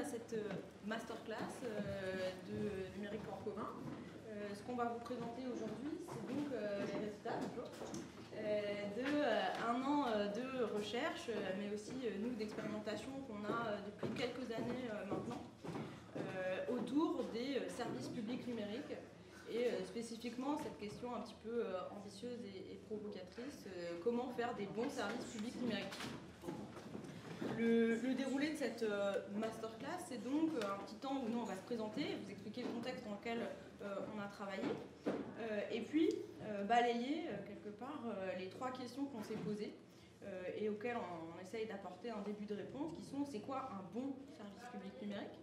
cette masterclass de numérique en commun. Ce qu'on va vous présenter aujourd'hui, c'est donc les résultats d'un an de recherche, mais aussi nous d'expérimentation qu'on a depuis quelques années maintenant, autour des services publics numériques. Et spécifiquement cette question un petit peu ambitieuse et provocatrice, comment faire des bons services publics numériques. Le déroulé de cette masterclass, c'est donc un petit temps où nous on va se présenter, vous expliquer le contexte dans lequel on a travaillé, et puis balayer quelque part les trois questions qu'on s'est posées et auxquelles on essaye d'apporter un début de réponse, qui sont: c'est quoi un bon service public numérique?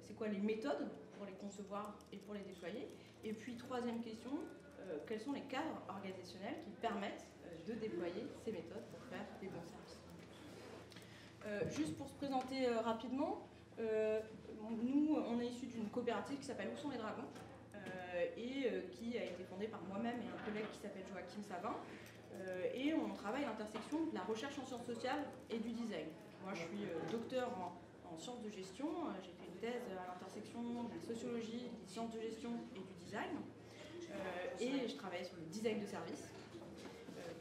C'est quoi les méthodes pour les concevoir et pour les déployer? Et puis troisième question, quels sont les cadres organisationnels qui permettent de déployer ces méthodes pour faire des bons services? Juste pour se présenter rapidement, nous, on est issus d'une coopérative qui s'appelle Où sont les dragons et qui a été fondée par moi-même et un collègue qui s'appelle Joachim Savin. Et on travaille à l'intersection de la recherche en sciences sociales et du design. Moi, je suis docteur en sciences de gestion. J'ai fait une thèse à l'intersection de la sociologie, des sciences de gestion et du design. Et je travaillais sur le design de service.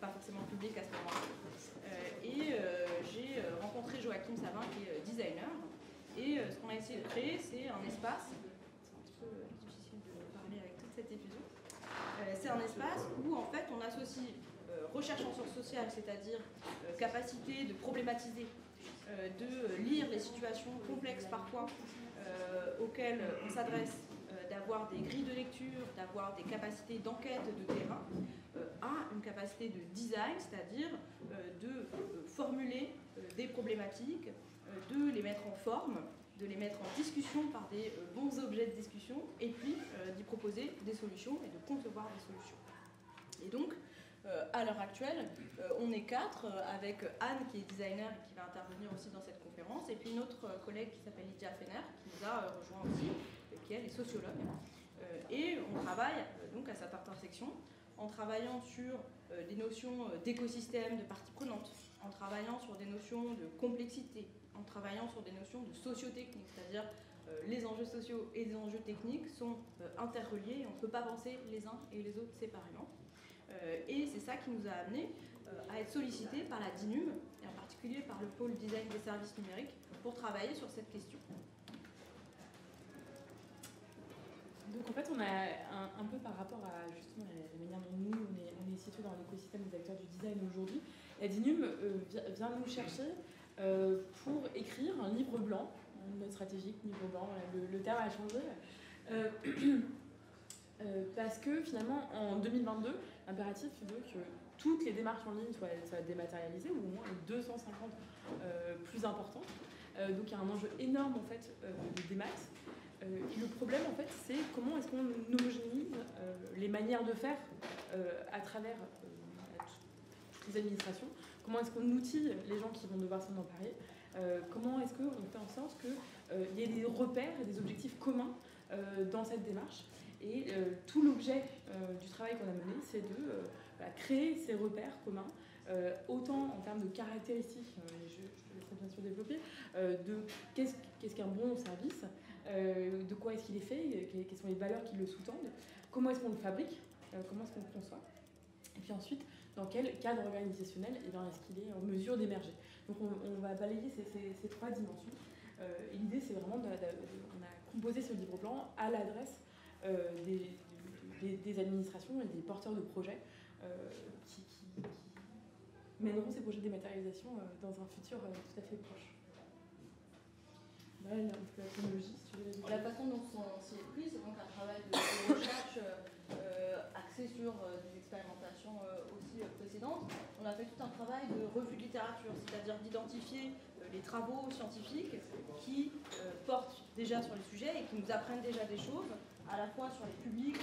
Pas forcément public à ce moment-là. J'ai rencontré Joachim Savin, qui est designer. Et ce qu'on a essayé de créer, c'est un espace. C'est un petit peu difficile de parler avec toute cette effusion. C'est un espace où en fait on associe recherche en sciences sociales, c'est-à-dire capacité de problématiser, de lire les situations complexes parfois auxquelles on s'adresse, d'avoir des grilles de lecture, d'avoir des capacités d'enquête de terrain, à une capacité de design, c'est-à-dire de formuler des problématiques, de les mettre en forme, de les mettre en discussion par des bons objets de discussion, et puis d'y proposer des solutions et de concevoir des solutions. Et donc, à l'heure actuelle, on est 4, avec Anne qui est designer et qui va intervenir aussi dans cette conférence, et puis une autre collègue qui s'appelle Lydia Fener, qui nous a rejoint aussi, qui elle est sociologue. Et on travaille donc à cette intersection en travaillant sur des notions d'écosystème, de parties prenantes, en travaillant sur des notions de complexité, en travaillant sur des notions de sociotechnique, c'est-à-dire les enjeux sociaux et les enjeux techniques sont interreliés et on ne peut pas penser les uns et les autres séparément. Et c'est ça qui nous a amené à être sollicités par la DINUM, et en particulier par le pôle design des services numériques, pour travailler sur cette question. Donc en fait, on a un peu par rapport à justement la manière dont nous, on est situé dans l'écosystème des acteurs du design aujourd'hui, la DINUM vient nous chercher pour écrire un livre blanc, notre stratégique livre blanc, le terme a changé. Parce que finalement, en 2022, l'impératif veut que toutes les démarches en ligne soient dématérialisées, ou au moins les 250 plus importantes. Donc il y a un enjeu énorme en fait de démat. Et le problème en fait, c'est comment est-ce qu'on homogénise les manières de faire à travers toutes les administrations. Comment est-ce qu'on outille les gens qui vont devoir s'en emparer. Comment est-ce qu'on fait en sorte qu'il y ait des repères et des objectifs communs dans cette démarche. Et tout l'objet du travail qu'on a mené, c'est de créer ces repères communs, autant en termes de caractéristiques, je te laisserai bien sûr développer, de qu'est-ce qu'un bon service, de quoi est-ce qu'il est fait, quelles sont les valeurs qui le sous-tendent, comment est-ce qu'on le fabrique, comment est-ce qu'on le conçoit, et puis ensuite, dans quel cadre organisationnel est-ce qu'il est en mesure d'émerger. Donc on va balayer ces trois dimensions. Et l'idée, c'est vraiment on a composé ce livre blanc à l'adresse des administrations et des porteurs de projets qui mèneront ces projets de dématérialisation dans un futur tout à fait proche. Là, un peu la chronologie, si tu veux. La façon dont on s'y est pris, c'est donc un travail de recherche axé sur des expérimentations aussi précédentes. On a fait tout un travail de revue de littérature, c'est-à-dire d'identifier les travaux scientifiques qui portent déjà sur les sujets et qui nous apprennent déjà des choses, à la fois sur les publics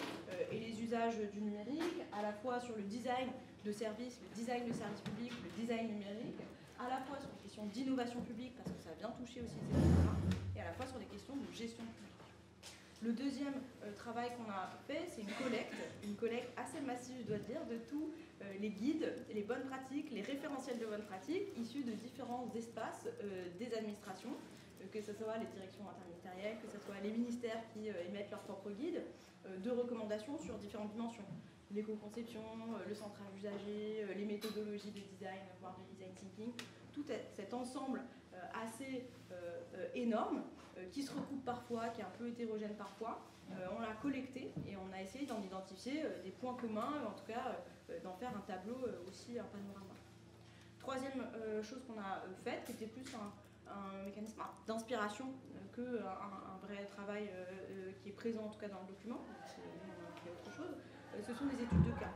et les usages du numérique, à la fois sur le design de services, le design de services publics, le design numérique, à la fois sur les questions d'innovation publique, parce que ça a bien touché aussi ces questions-là, et à la fois sur les questions de gestion publique. Le deuxième travail qu'on a fait, c'est une collecte assez massive, je dois le dire, de tous les guides, les bonnes pratiques, les référentiels de bonnes pratiques, issus de différents espaces des administrations, que ce soit les directions interministérielles, que ce soit les ministères qui émettent leur propre guide, de recommandations sur différentes dimensions. L'éco-conception, le centrage usager, les méthodologies de design, voire de design thinking, tout cet ensemble assez énorme, qui se recoupe parfois, qui est un peu hétérogène parfois, on l'a collecté et on a essayé d'en identifier des points communs, en tout cas d'en faire un tableau aussi, un panorama. Troisième chose qu'on a faite, qui était plus un mécanisme d'inspiration qu'un vrai travail qui est présent en tout cas dans le document, qui est autre chose, ce sont des études de cas.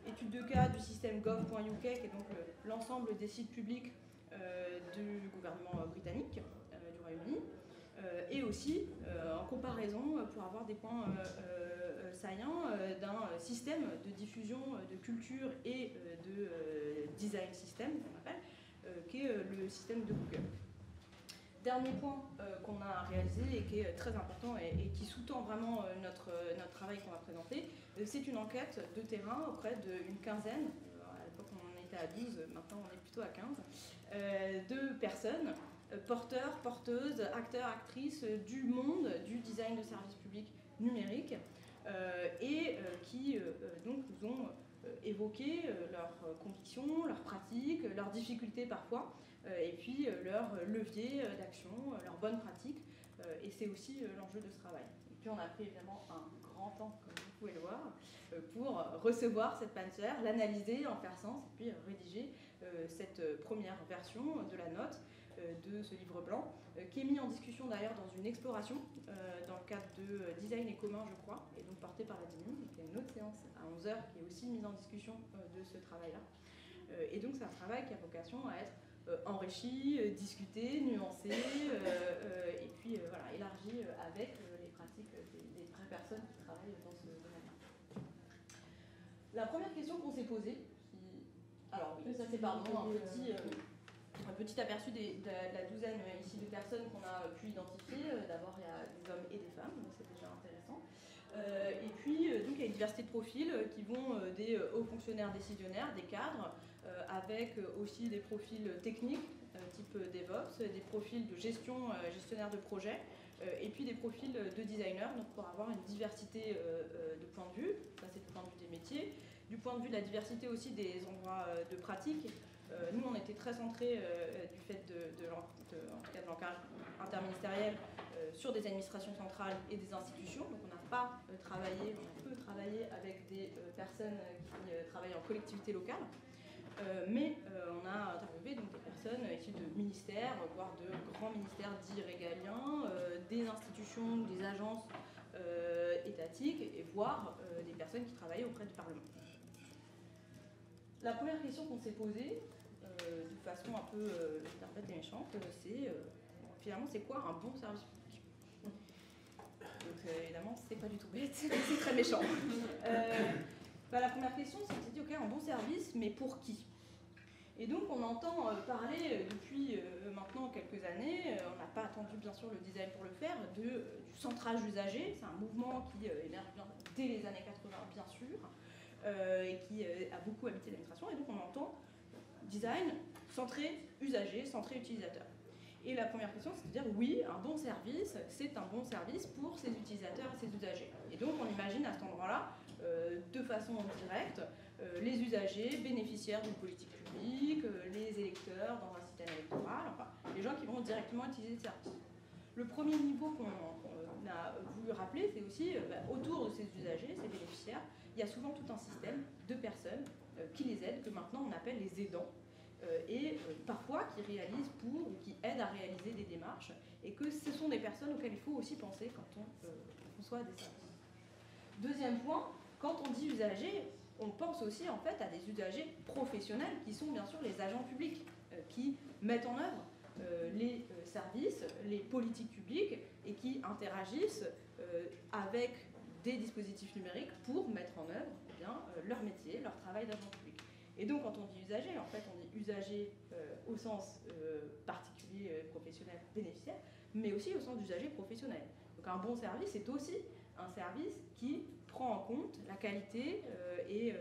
Études de cas du système gov.uk, qui est donc l'ensemble des sites publics du gouvernement britannique, du Royaume-Uni, et aussi en comparaison pour avoir des points saillants d'un système de diffusion de culture et de design system, qu'on appelle, qui est le système de Google. Dernier point qu'on a réalisé et qui est très important et qui sous-tend vraiment notre travail qu'on va présenter, c'est une enquête de terrain auprès d'une quinzaine, à l'époque on en était à 12, maintenant on est plutôt à 15, de personnes, porteurs, porteuses, acteurs, actrices du monde du design de services publics numériques et qui donc nous ont évoqué leurs convictions, leurs pratiques, leurs difficultés parfois, et puis leurs leviers d'action, leurs bonnes pratiques, et c'est aussi l'enjeu de ce travail. Et puis on a pris évidemment un grand temps, comme vous pouvez le voir, pour recevoir cette panzer, l'analyser, en faire sens, et puis rédiger cette première version de la note de ce livre blanc, qui est mis en discussion d'ailleurs dans une exploration dans le cadre de Design et commun, je crois, et donc porté par la DINUM, qui est une autre séance à 11h qui est aussi mise en discussion de ce travail-là. Et donc c'est un travail qui a vocation à être enrichi, discuté, nuancé, et puis voilà, élargi avec les pratiques des vraies personnes qui travaillent dans ce domaine-là. La première question qu'on s'est posée, alors oui, ça c'est pardon, un petit aperçu de la douzaine ici de personnes qu'on a pu identifier. D'abord il y a des hommes et des femmes, donc c'est déjà intéressant. Et puis donc il y a une diversité de profils qui vont des hauts fonctionnaires décisionnaires, des cadres, avec aussi des profils techniques, type DevOps, des profils de gestionnaire de projet, et puis des profils de designers, donc pour avoir une diversité de points de vue, ça c'est du point de vue des métiers, du point de vue de la diversité aussi des endroits de pratique. Nous on était très centrés du fait en tout cas de l'ancrage interministériel sur des administrations centrales et des institutions, donc on n'a pas travaillé, on a peu travaillé avec des personnes qui travaillent en collectivité locale. Mais on a interviewé donc, des personnes issues de ministères, voire de grands ministères dits régaliens, des institutions ou des agences étatiques, et voire des personnes qui travaillaient auprès du Parlement. La première question qu'on s'est posée, de façon un peu et méchante, c'est finalement c'est quoi un bon service public? Donc évidemment c'est pas du tout bête, c'est très méchant. La première question, c'est qu'on s'est dit, ok, un bon service, mais pour qui? Et donc on entend parler depuis maintenant quelques années, on n'a pas attendu bien sûr le design pour le faire, du centrage usager. C'est un mouvement qui émerge dès les années 80 bien sûr, et qui a beaucoup habité l'administration, et donc on entend design centré usager, centré utilisateur. Et la première question, c'est de dire oui, un bon service, c'est un bon service pour ses utilisateurs et ses usagers. Et donc on imagine à cet endroit-là, de façon directe, les usagers bénéficiaires d'une politique publique, les électeurs dans un système électoral, enfin les gens qui vont directement utiliser le service. Le premier niveau qu'on a voulu rappeler, c'est aussi autour de ces usagers, ces bénéficiaires, il y a souvent tout un système de personnes qui les aident, que maintenant on appelle les aidants, et parfois qui réalisent ou qui aident à réaliser des démarches, et que ce sont des personnes auxquelles il faut aussi penser quand on conçoit des services. Deuxième point, quand on dit usagers, on pense aussi en fait à des usagers professionnels qui sont bien sûr les agents publics qui mettent en œuvre les services, les politiques publiques et qui interagissent avec des dispositifs numériques pour mettre en œuvre leur métier, leur travail d'agent public. Et donc quand on dit usager, en fait on dit usager au sens particulier, professionnel, bénéficiaire, mais aussi au sens d'usager professionnel. Donc un bon service est aussi un service qui prend en compte la qualité et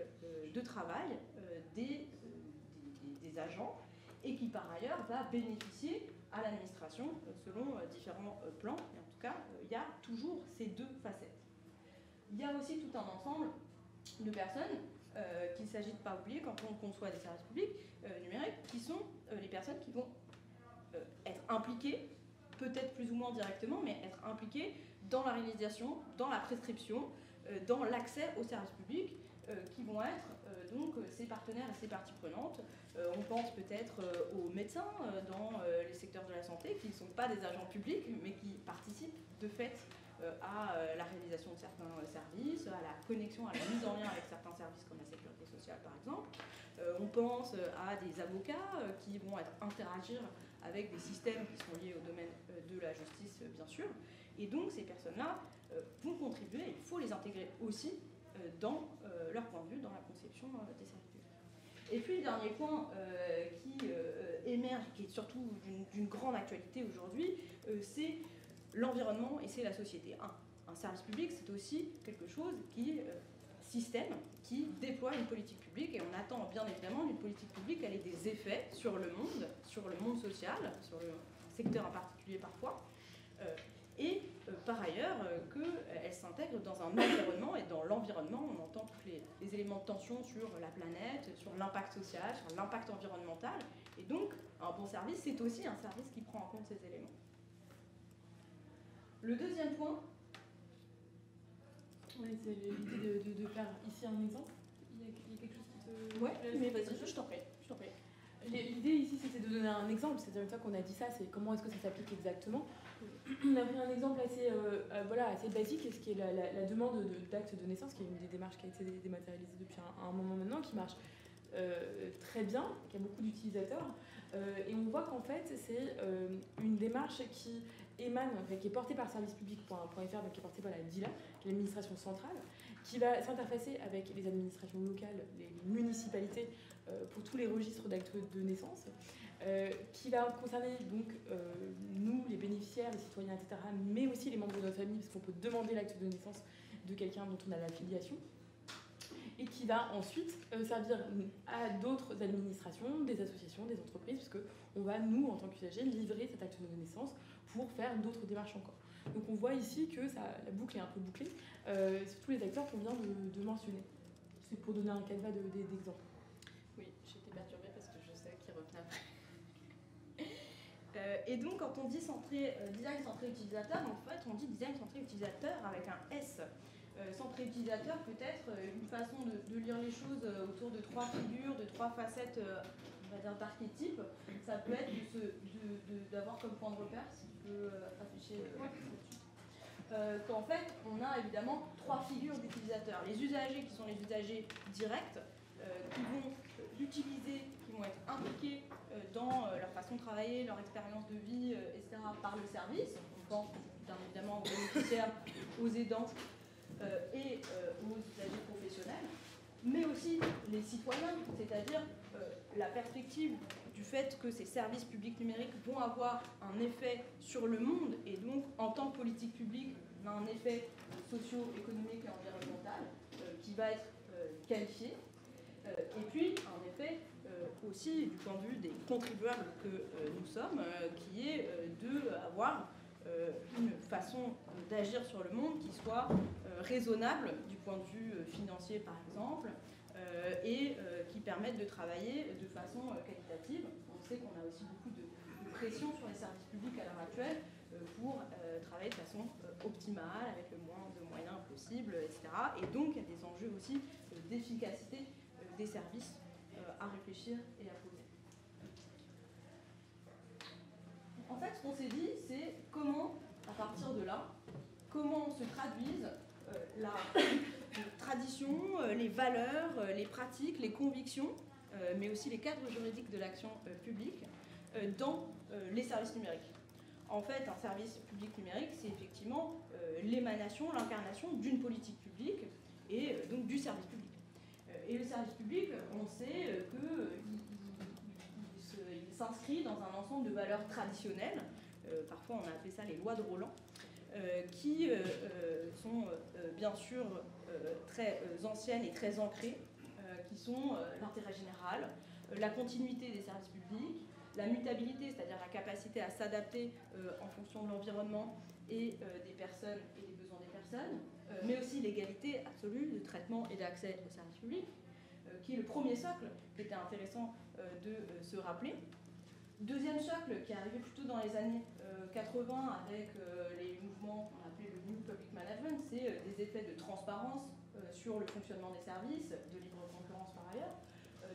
de travail des agents et qui par ailleurs va bénéficier à l'administration selon différents plans. Et en tout cas, il y a toujours ces deux facettes. Il y a aussi tout un ensemble de personnes qu'il s'agit de ne pas oublier quand on conçoit des services publics numériques, qui sont les personnes qui vont être impliquées, peut-être plus ou moins directement, mais être impliquées dans la réalisation, dans la prescription, dans l'accès aux services publics, qui vont être donc ces partenaires et ces parties prenantes. On pense peut-être aux médecins dans les secteurs de la santé, qui ne sont pas des agents publics, mais qui participent de fait à la réalisation de certains services, à la connexion, à la mise en lien avec certains services comme la sécurité sociale par exemple. On pense à des avocats qui vont interagir avec des systèmes qui sont liés au domaine de la justice bien sûr. Et donc ces personnes-là vont contribuer, il faut les intégrer aussi dans leur point de vue, dans la conception des services publics. Et puis le dernier point qui émerge, qui est surtout d'une grande actualité aujourd'hui, c'est l'environnement et c'est la société. Un service public, c'est aussi quelque chose qui système, qui déploie une politique publique, et on attend bien évidemment d'une politique publique qu'elle ait des effets sur le monde social, sur le secteur en particulier parfois, et par ailleurs qu'elle s'intègre dans un environnement, et dans l'environnement on entend tous les éléments de tension sur la planète, sur l'impact social, sur l'impact environnemental, et donc un bon service c'est aussi un service qui prend en compte ces éléments. Le deuxième point, oui, c'est l'idée de faire ici un exemple. Il y a quelque chose qui te... Ouais, mais vas-y, je t'en prie. L'idée ici, c'était de donner un exemple. C'est-à-dire, une fois qu'on a dit ça, c'est comment est-ce que ça s'applique exactement. On a pris un exemple assez, assez basique, ce qui est la demande d'acte de naissance, qui est une des démarches qui a été dématérialisée depuis un moment maintenant, qui marche très bien, qui a beaucoup d'utilisateurs. Et on voit qu'en fait, c'est une démarche qui émane, qui est portée par servicepublic.fr, donc qui est portée par la DILA, qui est l'administration centrale, qui va s'interfacer avec les administrations locales, les municipalités, pour tous les registres d'actes de naissance, qui va concerner donc nous, les bénéficiaires, les citoyens, etc., mais aussi les membres de notre famille, parce qu'on peut demander l'acte de naissance de quelqu'un dont on a l'affiliation, et qui va ensuite servir à d'autres administrations, des associations, des entreprises, puisque on va, nous, en tant qu'usagers, livrer cet acte de naissance pour faire d'autres démarches encore. Donc on voit ici que la boucle est un peu bouclée sur tous les acteurs qu'on vient de mentionner. C'est pour donner un canevas d'exemples. Oui, j'étais perturbée parce que je sais qu'il revenait après. Et donc quand on dit design centré utilisateur, en fait on dit design centré utilisateur avec un S. Centré utilisateur peut être une façon de lire les choses autour de trois figures, de trois facettes, on va dire d'archétypes. Ça peut être d'avoir comme point de repère, si tu peux afficher qu'en fait on a évidemment trois figures d'utilisateurs. Les usagers qui sont les usagers directs, qui vont utiliser, qui vont être impliqués dans leur façon de travailler, leur expérience de vie, etc. par le service. On pense bien évidemment aux bénéficiaires, aux aidants, et aux usagers professionnels, mais aussi les citoyens, c'est-à-dire la perspective du fait que ces services publics numériques vont avoir un effet sur le monde, et donc en tant que politique publique, un effet socio-économique et environnemental qui va être qualifié, et puis un effet aussi du point de vue des contribuables que nous sommes, qui est d'avoir une façon d'agir sur le monde qui soit raisonnable du point de vue financier par exemple, et qui permette de travailler de façon qualitative. On sait qu'on a aussi beaucoup de pression sur les services publics à l'heure actuelle pour travailler de façon optimale, avec le moins de moyens possible, etc. Et donc il y a des enjeux aussi d'efficacité des services à réfléchir et à poser. En fait, ce qu'on s'est dit, c'est comment, à partir de là, comment se traduisent la tradition, les valeurs, les pratiques, les convictions, mais aussi les cadres juridiques de l'action publique dans les services numériques. En fait, un service public numérique, c'est effectivement l'émanation, l'incarnation d'une politique publique et donc du service public. Et le service public, on sait qu'il s'inscrit dans un ensemble de valeurs traditionnelles, parfois on a appelé ça les lois de Roland, qui sont bien sûr très anciennes et très ancrées, qui sont l'intérêt général, la continuité des services publics, la mutabilité, c'est-à-dire la capacité à s'adapter en fonction de l'environnement et des personnes et des besoins des personnes, mais aussi l'égalité absolue de traitement et d'accès aux services publics, qui est le premier socle qui était intéressant de se rappeler. Deuxième socle qui est arrivé plutôt dans les années 80 avec les mouvements qu'on appelait le New Public Management, c'est des effets de transparence sur le fonctionnement des services, de libre concurrence par ailleurs,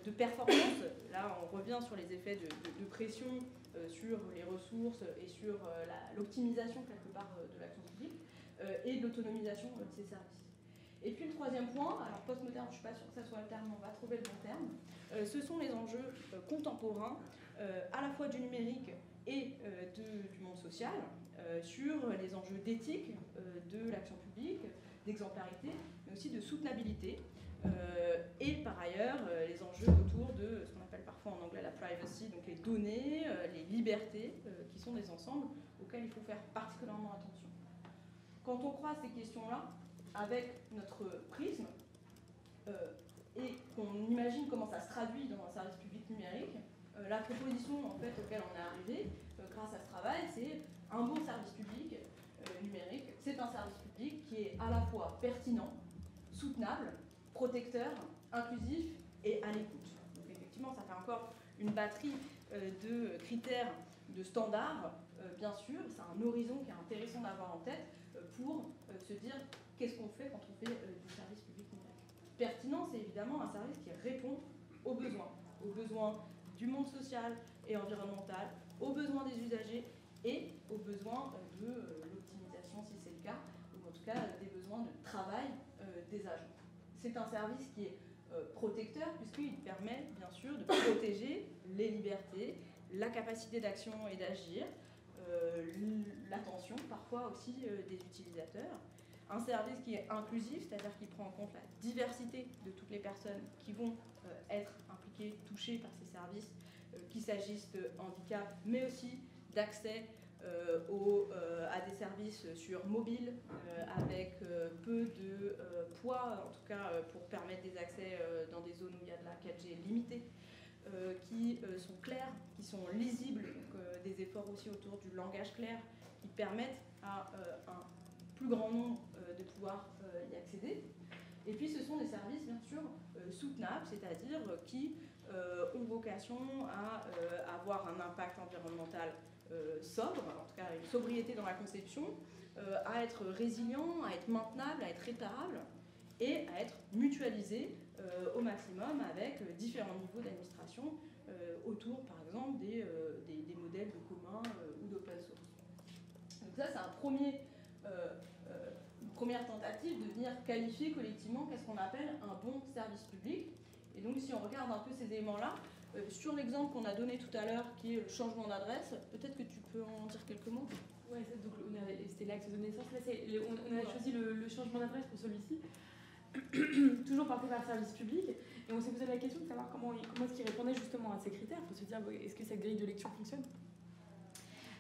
de performance, là on revient sur les effets de pression sur les ressources et sur l'optimisation quelque part de l'action publique, et de l'autonomisation de ces services. Et puis le troisième point, alors postmoderne, je ne suis pas sûre que ça soit le terme, mais on va trouver le bon terme, ce sont les enjeux contemporains, à la fois du numérique et du monde social, sur les enjeux d'éthique de l'action publique, d'exemplarité, mais aussi de soutenabilité, et par ailleurs les enjeux autour de ce qu'on appelle parfois en anglais la privacy, donc les données, les libertés, qui sont des ensembles auxquels il faut faire particulièrement attention. Quand on croise ces questions-là avec notre prisme, et qu'on imagine comment ça se traduit dans un service public numérique, la proposition en fait, auquel on est arrivé grâce à ce travail, c'est un bon service public numérique. C'est un service public qui est à la fois pertinent, soutenable, protecteur, inclusif et à l'écoute. Donc effectivement, ça fait encore une batterie de critères, de standards, bien sûr. C'est un horizon qui est intéressant d'avoir en tête pour se dire qu'est-ce qu'on fait quand on fait du service public numérique. Pertinent, c'est évidemment un service qui répond aux besoins du monde social et environnemental, aux besoins des usagers et aux besoins de l'optimisation, si c'est le cas, ou en tout cas des besoins de travail des agents. C'est un service qui est protecteur puisqu'il permet bien sûr de protéger les libertés, la capacité d'action et d'agir, l'attention parfois aussi des utilisateurs. Un service qui est inclusif, c'est-à-dire qui prend en compte la diversité de toutes les personnes qui vont être impliquées, touchées par ces services, qu'il s'agisse de handicap, mais aussi d'accès à des services sur mobile, avec peu de poids, en tout cas pour permettre des accès dans des zones où il y a de la 4G limitée, qui sont clairs, qui sont lisibles, donc des efforts aussi autour du langage clair, qui permettent à un plus grand nombre de pouvoir y accéder. Et puis ce sont des services bien sûr soutenables, c'est-à-dire qui ont vocation à avoir un impact environnemental sobre, en tout cas une sobriété dans la conception, à être résilient, à être maintenable, à être réparable et à être mutualisé au maximum avec différents niveaux d'administration autour par exemple des modèles de commun ou d'open source. Donc ça c'est un premier une première tentative de venir qualifier collectivement qu'est-ce qu'on appelle un bon service public. Et donc si on regarde un peu ces éléments-là, sur l'exemple qu'on a donné tout à l'heure, qui est le changement d'adresse, peut-être que tu peux en dire quelques mots. Oui, c'était l'acte de naissance. Là, on a choisi le changement d'adresse pour celui-ci, toujours porté par le service public. Et on s'est posé la question de savoir comment est-ce qu'il répondait justement à ces critères, pour se dire est-ce que cette grille de lecture fonctionne.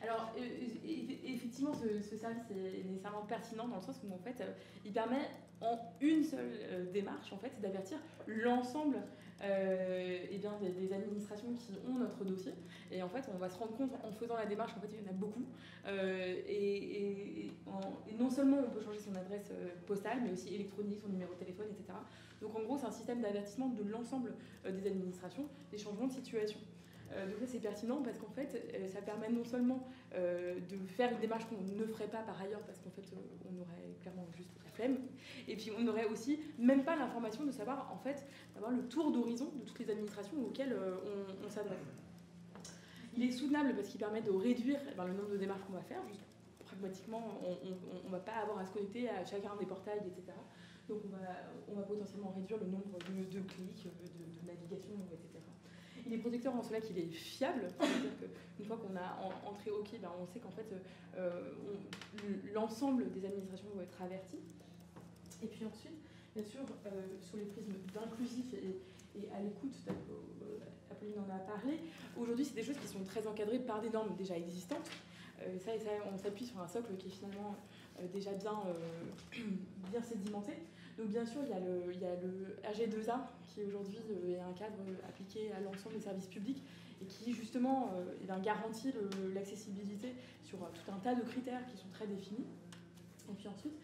Alors, effectivement, ce service est nécessairement pertinent dans le sens où, en fait, il permet en une seule démarche, en fait, d'avertir l'ensemble des administrations qui ont notre dossier. Et en fait, on va se rendre compte, en faisant la démarche, qu'en fait, il y en a beaucoup. Et non seulement on peut changer son adresse postale, mais aussi électronique, son numéro de téléphone, etc. Donc, en gros, c'est un système d'avertissement de l'ensemble des administrations, des changements de situation. Donc ça c'est pertinent parce qu'en fait ça permet non seulement de faire une démarche qu'on ne ferait pas par ailleurs parce qu'en fait on aurait clairement juste la flemme, et puis on n'aurait aussi même pas l'information de savoir en fait d'avoir le tour d'horizon de toutes les administrations auxquelles on s'adresse. Il est soutenable parce qu'il permet de réduire le nombre de démarches qu'on va faire. Juste pragmatiquement on ne va pas avoir à se connecter à chacun des portails, etc. Donc on va potentiellement réduire le nombre de clics, de navigation, etc. Il est protecteur en cela qu'il est fiable, c'est-à-dire qu'une fois qu'on a entré OK, on sait qu'en fait l'ensemble des administrations vont être averties. Et puis ensuite, bien sûr, sur les prismes d'inclusif et à l'écoute, Apolline en a parlé, aujourd'hui c'est des choses qui sont très encadrées par des normes déjà existantes. Ça, on s'appuie sur un socle qui est finalement déjà bien sédimenté. Donc bien sûr, il y a le AG2A qui aujourd'hui est un cadre appliqué à l'ensemble des services publics et qui justement garantit l'accessibilité sur tout un tas de critères qui sont très définis. Et puis ensuite,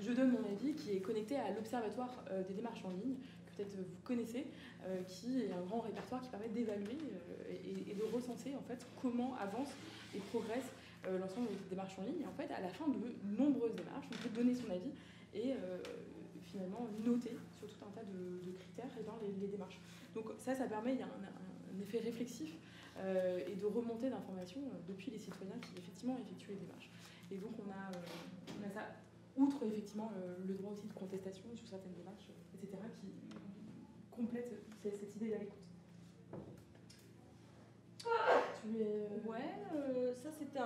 je donne mon avis qui est connecté à l'Observatoire des démarches en ligne, que peut-être vous connaissez, qui est un grand répertoire qui permet d'évaluer et de recenser en fait comment avance et progresse l'ensemble des démarches en ligne. Et en fait, à la fin de nombreuses démarches, on peut donner son avis et finalement noter sur tout un tas de critères et dans les démarches. Donc ça permet, il y a un effet réflexif et de remontée d'informations depuis les citoyens qui effectivement effectuent les démarches. Et donc on a ça, outre effectivement le droit aussi de contestation sur certaines démarches, etc., qui complète cette idée à l'écoute. Ça c'était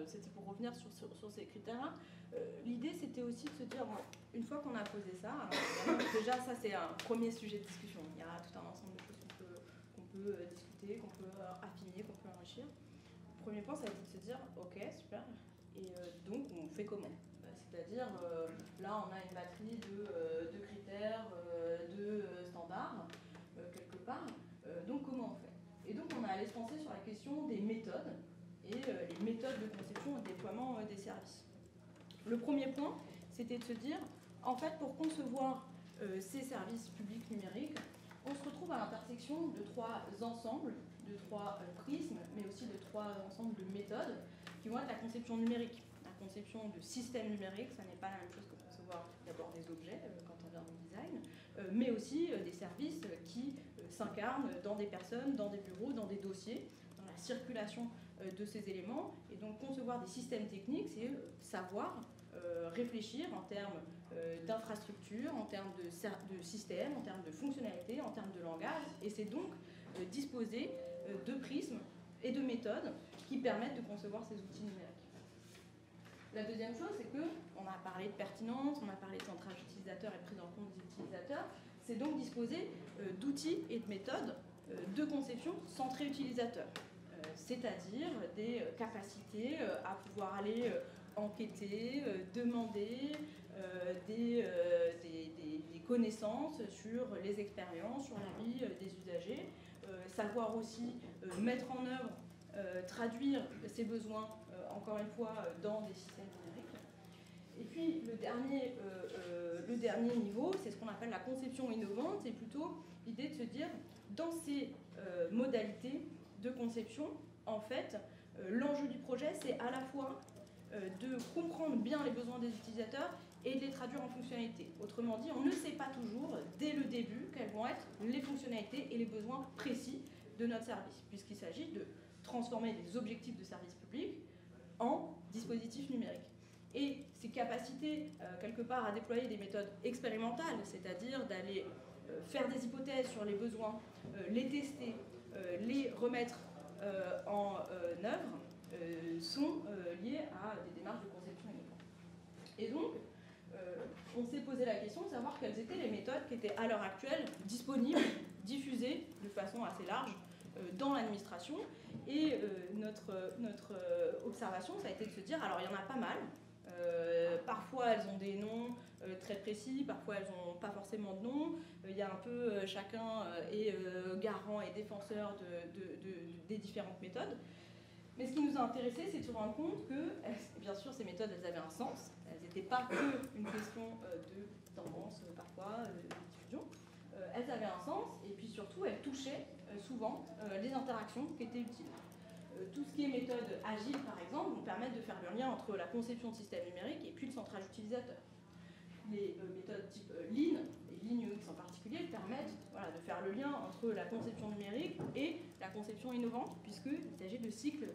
c'était pour revenir sur ces critères-là. L'idée c'était aussi de se dire, une fois qu'on a posé ça, alors déjà ça c'est un premier sujet de discussion. Il y a tout un ensemble de choses qu'on peut discuter, qu'on peut affiner, qu'on peut enrichir. Le premier point, ça a été de se dire, ok, super, et donc on fait comment? C'est-à-dire, là on a une batterie de critères, de standards, quelque part, donc comment on fait? Et donc on est allé se penser sur la question des méthodes et les méthodes de conception et de déploiement des services. Le premier point, c'était de se dire, en fait, pour concevoir ces services publics numériques, on se retrouve à l'intersection de trois ensembles, de trois prismes, mais aussi de trois ensembles de méthodes qui vont être la conception numérique, la conception de systèmes numériques, ça n'est pas la même chose que concevoir d'abord des objets quand on vient du design, mais aussi des services qui s'incarnent dans des personnes, dans des bureaux, dans des dossiers, dans la circulation de ces éléments. Et donc concevoir des systèmes techniques, c'est savoir réfléchir en termes d'infrastructure, en termes de système, en termes de fonctionnalité, en termes de langage, et c'est donc disposer de prismes et de méthodes qui permettent de concevoir ces outils numériques. La deuxième chose, c'est qu'on a parlé de pertinence, on a parlé de centrage utilisateur et de prise en compte des utilisateurs, c'est donc disposer d'outils et de méthodes de conception centrée utilisateur, c'est-à-dire des capacités à pouvoir aller enquêter, demander des connaissances sur les expériences, sur la vie des usagers, savoir aussi mettre en œuvre, traduire ces besoins, encore une fois, dans des systèmes numériques. Et puis le dernier niveau, c'est ce qu'on appelle la conception innovante, c'est plutôt l'idée de se dire, dans ces modalités de conception, en fait, l'enjeu du projet, c'est à la fois de comprendre bien les besoins des utilisateurs et de les traduire en fonctionnalités. Autrement dit, on ne sait pas toujours, dès le début, quelles vont être les fonctionnalités et les besoins précis de notre service, puisqu'il s'agit de transformer des objectifs de service public en dispositifs numériques. Et ces capacités, quelque part, à déployer des méthodes expérimentales, c'est-à-dire d'aller faire des hypothèses sur les besoins, les tester, les remettre en œuvre, sont liées à des démarches de conception innovantes. Et donc, on s'est posé la question de savoir quelles étaient les méthodes qui étaient à l'heure actuelle disponibles, diffusées de façon assez large dans l'administration. Et notre observation, ça a été de se dire, alors il y en a pas mal. Parfois elles ont des noms très précis, parfois elles n'ont pas forcément de nom. Il y a un peu chacun est garant et défenseur des différentes méthodes. Mais ce qui nous a intéressé, c'est de se rendre compte que, bien sûr, ces méthodes, elles avaient un sens. Elles n'étaient pas qu'une question de tendance, parfois, de diffusion. Elles avaient un sens, et puis surtout, elles touchaient souvent les interactions qui étaient utiles. Tout ce qui est méthode agile, par exemple, vont permettre de faire le lien entre la conception de systèmes numériques et puis le centrage utilisateur. Les méthodes type Lean, et Lean UX en particulier, permettent de faire le lien entre la conception numérique et la conception innovante, puisqu'il s'agit de cycles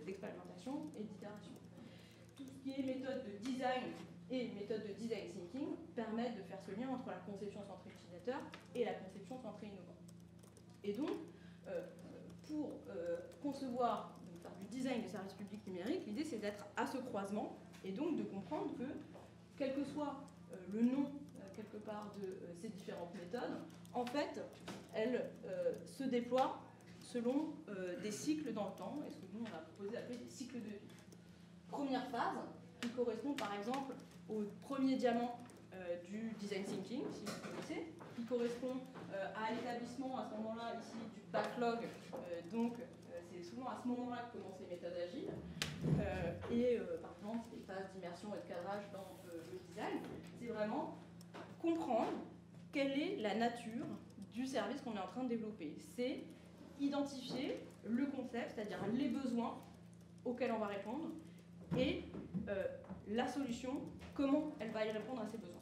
d'expérimentation et d'itération. Tout ce qui est méthode de design et méthode de design thinking permettent de faire ce lien entre la conception centrée utilisateur et la conception centrée innovante. Et donc, pour concevoir, donc faire du design de services publics numériques, l'idée c'est d'être à ce croisement et donc de comprendre que, quel que soit le nom quelque part de ces différentes méthodes, en fait, elles se déploient selon des cycles dans le temps, et ce que nous on a proposé d'appeler des cycles de vie. Première phase, qui correspond par exemple au premier diamant du design thinking, si vous connaissez, qui correspond à l'établissement à ce moment-là ici du backlog. C'est souvent à ce moment-là que commencent les méthodes agiles. Par exemple, les phases d'immersion et de cadrage dans le design, c'est vraiment comprendre quelle est la nature du service qu'on est en train de développer. C'est identifier le concept, c'est-à-dire les besoins auxquels on va répondre, et la solution, comment elle va y répondre à ces besoins.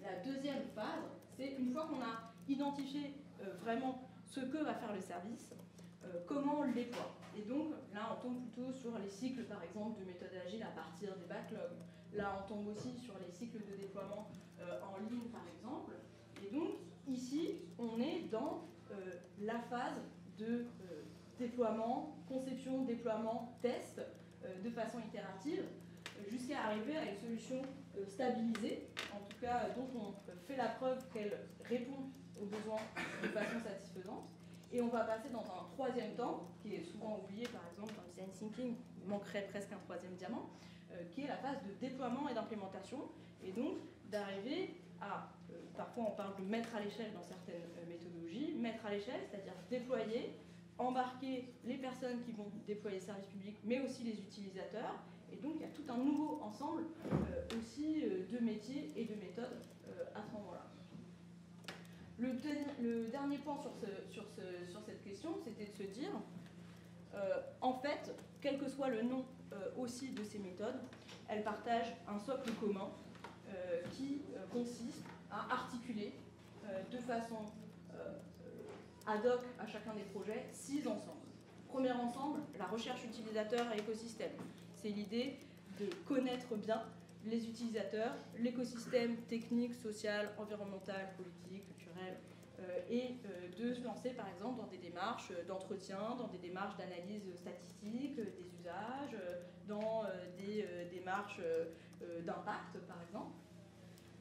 La deuxième phase, c'est une fois qu'on a identifié vraiment ce que va faire le service, comment on le déploie. Et donc là, on tombe plutôt sur les cycles, par exemple, de méthode agile à partir des backlogs. Là, on tombe aussi sur les cycles de déploiement en ligne, par exemple. Et donc, ici, on est dans la phase de déploiement, conception, déploiement, test, de façon itérative, jusqu'à arriver à une solution stabilisée, en tout cas dont on fait la preuve qu'elle répond aux besoins de façon satisfaisante. Et on va passer dans un troisième temps, qui est souvent oublié par exemple dans le design thinking, il manquerait presque un troisième diamant, qui est la phase de déploiement et d'implémentation, et donc d'arriver à, parfois on parle de mettre à l'échelle dans certaines méthodologies, mettre à l'échelle, c'est-à-dire déployer, embarquer les personnes qui vont déployer le service public, mais aussi les utilisateurs. Et donc, il y a tout un nouveau ensemble aussi de métiers et de méthodes à ce moment-là. Le dernier point sur cette question, c'était de se dire, en fait, quel que soit le nom aussi de ces méthodes, elles partagent un socle commun qui consiste à articuler de façon ad hoc à chacun des projets 6 ensembles. Premier ensemble, la recherche utilisateur et écosystème. C'est l'idée de connaître bien les utilisateurs, l'écosystème technique, social, environnemental, politique, culturel, et de se lancer par exemple dans des démarches d'entretien, dans des démarches d'analyse statistique des usages, dans des démarches d'impact par exemple.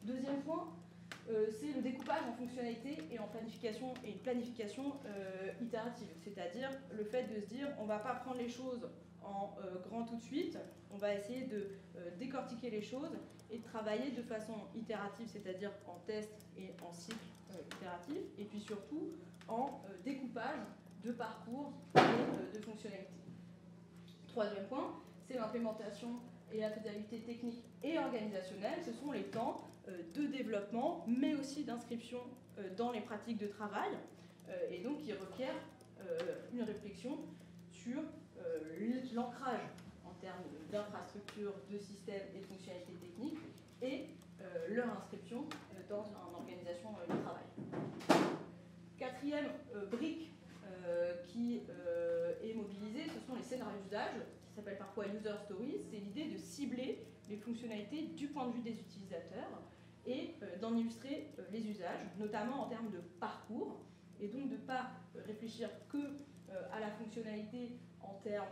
Deuxième point, c'est le découpage en fonctionnalités et en planification, et une planification itérative. C'est-à-dire le fait de se dire on ne va pas prendre les choses en grand tout de suite, on va essayer de décortiquer les choses et de travailler de façon itérative, c'est-à-dire en test et en cycle itératif, et puis surtout en découpage de parcours et de fonctionnalités. Troisième point, c'est l'implémentation et la faisabilité technique et organisationnelle. Ce sont les temps de développement, mais aussi d'inscription dans les pratiques de travail, et donc qui requièrent une réflexion sur l'ancrage en termes d'infrastructures, de systèmes et de fonctionnalités techniques, et leur inscription dans une organisation du travail. Quatrième brique qui est mobilisée, ce sont les scénarios d'usage, qui s'appellent parfois user stories. C'est l'idée de cibler les fonctionnalités du point de vue des utilisateurs et d'en illustrer les usages, notamment en termes de parcours, et donc de ne pas réfléchir que à la fonctionnalité en termes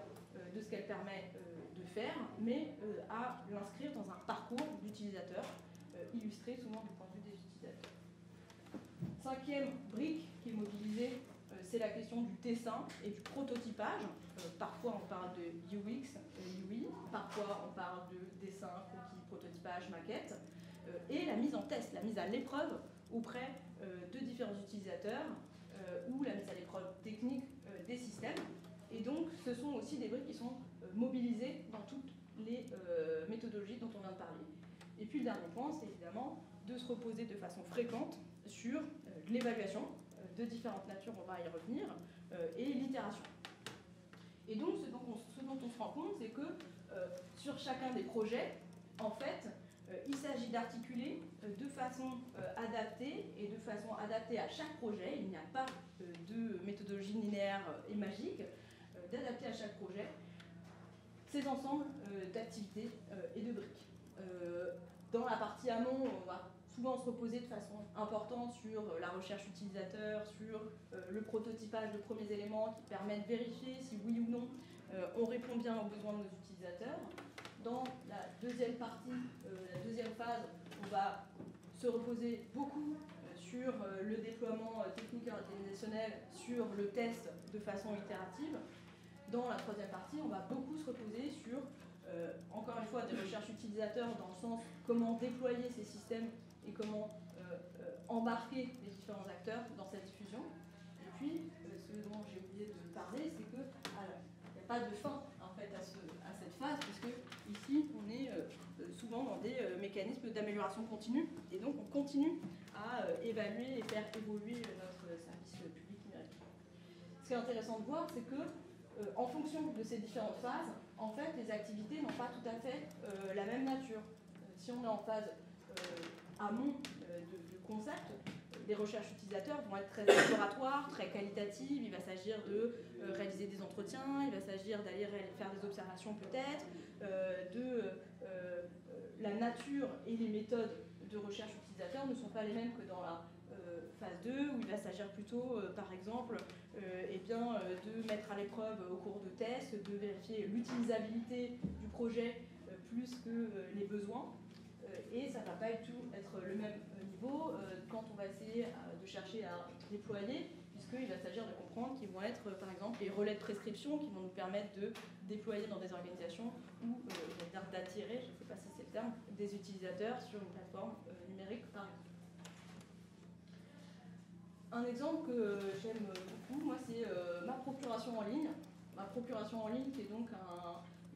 de ce qu'elle permet de faire, mais à l'inscrire dans un parcours d'utilisateur, illustré souvent du point de vue des utilisateurs. Cinquième brique qui est mobilisée, c'est la question du dessin et du prototypage. Parfois on parle de UX, UI, parfois on parle de dessin, croquis, prototypage, maquette, et la mise en test, la mise à l'épreuve auprès de différents utilisateurs, ou la mise à l'épreuve technique des systèmes. Et donc ce sont aussi des briques qui sont mobilisées dans toutes les méthodologies dont on vient de parler. Et puis le dernier point, c'est évidemment de se reposer de façon fréquente sur l'évaluation de différentes natures, on va y revenir, et l'itération. Et donc ce dont on se rend compte, c'est que sur chacun des projets, en fait, il s'agit d'articuler de façon adaptée, et de façon adaptée à chaque projet. Il n'y a pas de méthodologie linéaire et magique, d'adapter à chaque projet ces ensembles d'activités et de briques. Dans la partie amont, on va souvent se reposer de façon importante sur la recherche utilisateur, sur le prototypage de premiers éléments qui permettent de vérifier si oui ou non on répond bien aux besoins de nos utilisateurs. Dans la deuxième partie, la deuxième phase, on va se reposer beaucoup sur le déploiement technique et organisationnel, sur le test de façon itérative. Dans la troisième partie, on va beaucoup se reposer sur encore une fois, des recherches utilisateurs dans le sens comment déployer ces systèmes et comment embarquer les différents acteurs dans cette diffusion. Et puis, ce dont j'ai oublié de parler, c'est que il n'y a pas de fin en fait à cette phase, puisque ici, on est souvent dans des mécanismes d'amélioration continue, et donc on continue à évaluer et faire évoluer notre service public numérique. Ce qui est intéressant de voir, c'est que en fonction de ces différentes phases, en fait, les activités n'ont pas tout à fait la même nature. Si on est en phase amont de concept, les recherches utilisateurs vont être très exploratoires, très qualitatives. Il va s'agir de réaliser des entretiens, il va s'agir d'aller faire des observations peut-être, la nature et les méthodes de recherche utilisateur ne sont pas les mêmes que dans la phase 2, où il va s'agir plutôt, par exemple, de mettre à l'épreuve au cours de tests, de vérifier l'utilisabilité du projet plus que les besoins. Et ça ne va pas du tout être le même niveau quand on va essayer de chercher à déployer, puisqu'il va s'agir de comprendre qu'ils vont être, par exemple, les relais de prescription qui vont nous permettre de déployer dans des organisations ou d'attirer, je ne sais pas si c'est le terme, des utilisateurs sur une plateforme numérique, par exemple. Un exemple que j'aime beaucoup, moi, c'est ma procuration en ligne. Ma procuration en ligne, qui est donc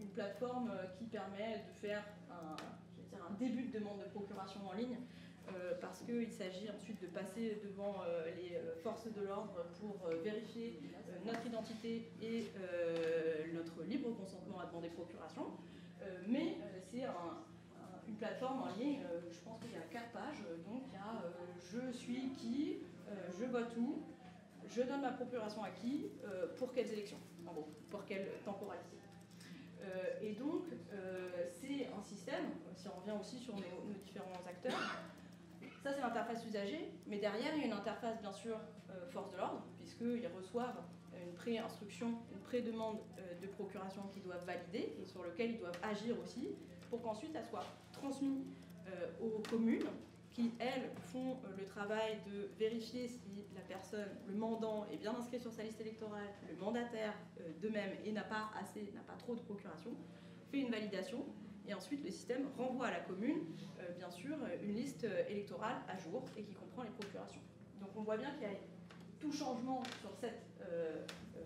une plateforme qui permet de faire un début de demande de procuration en ligne, parce qu'il s'agit ensuite de passer devant les forces de l'ordre pour vérifier notre identité et notre libre consentement à demander procuration. Mais c'est une plateforme en ligne, je pense qu'il y a 4 pages, donc il y a je suis qui, je vote où, je donne ma procuration à qui, pour quelles élections, en gros, pour quelle temporalité. Et donc, c'est un système, si on revient aussi sur nos différents acteurs, ça c'est l'interface usagée, mais derrière il y a une interface bien sûr force de l'ordre, puisqu'ils reçoivent une pré-instruction, une pré-demande de procuration qu'ils doivent valider et sur lequel ils doivent agir aussi, pour qu'ensuite ça soit transmis aux communes, qui, elles, font le travail de vérifier si la personne, le mandant, est bien inscrit sur sa liste électorale, le mandataire de même et n'a pas trop de procuration, fait une validation, et ensuite le système renvoie à la commune, bien sûr, une liste électorale à jour et qui comprend les procurations. Donc on voit bien qu'il y a tout changement sur cette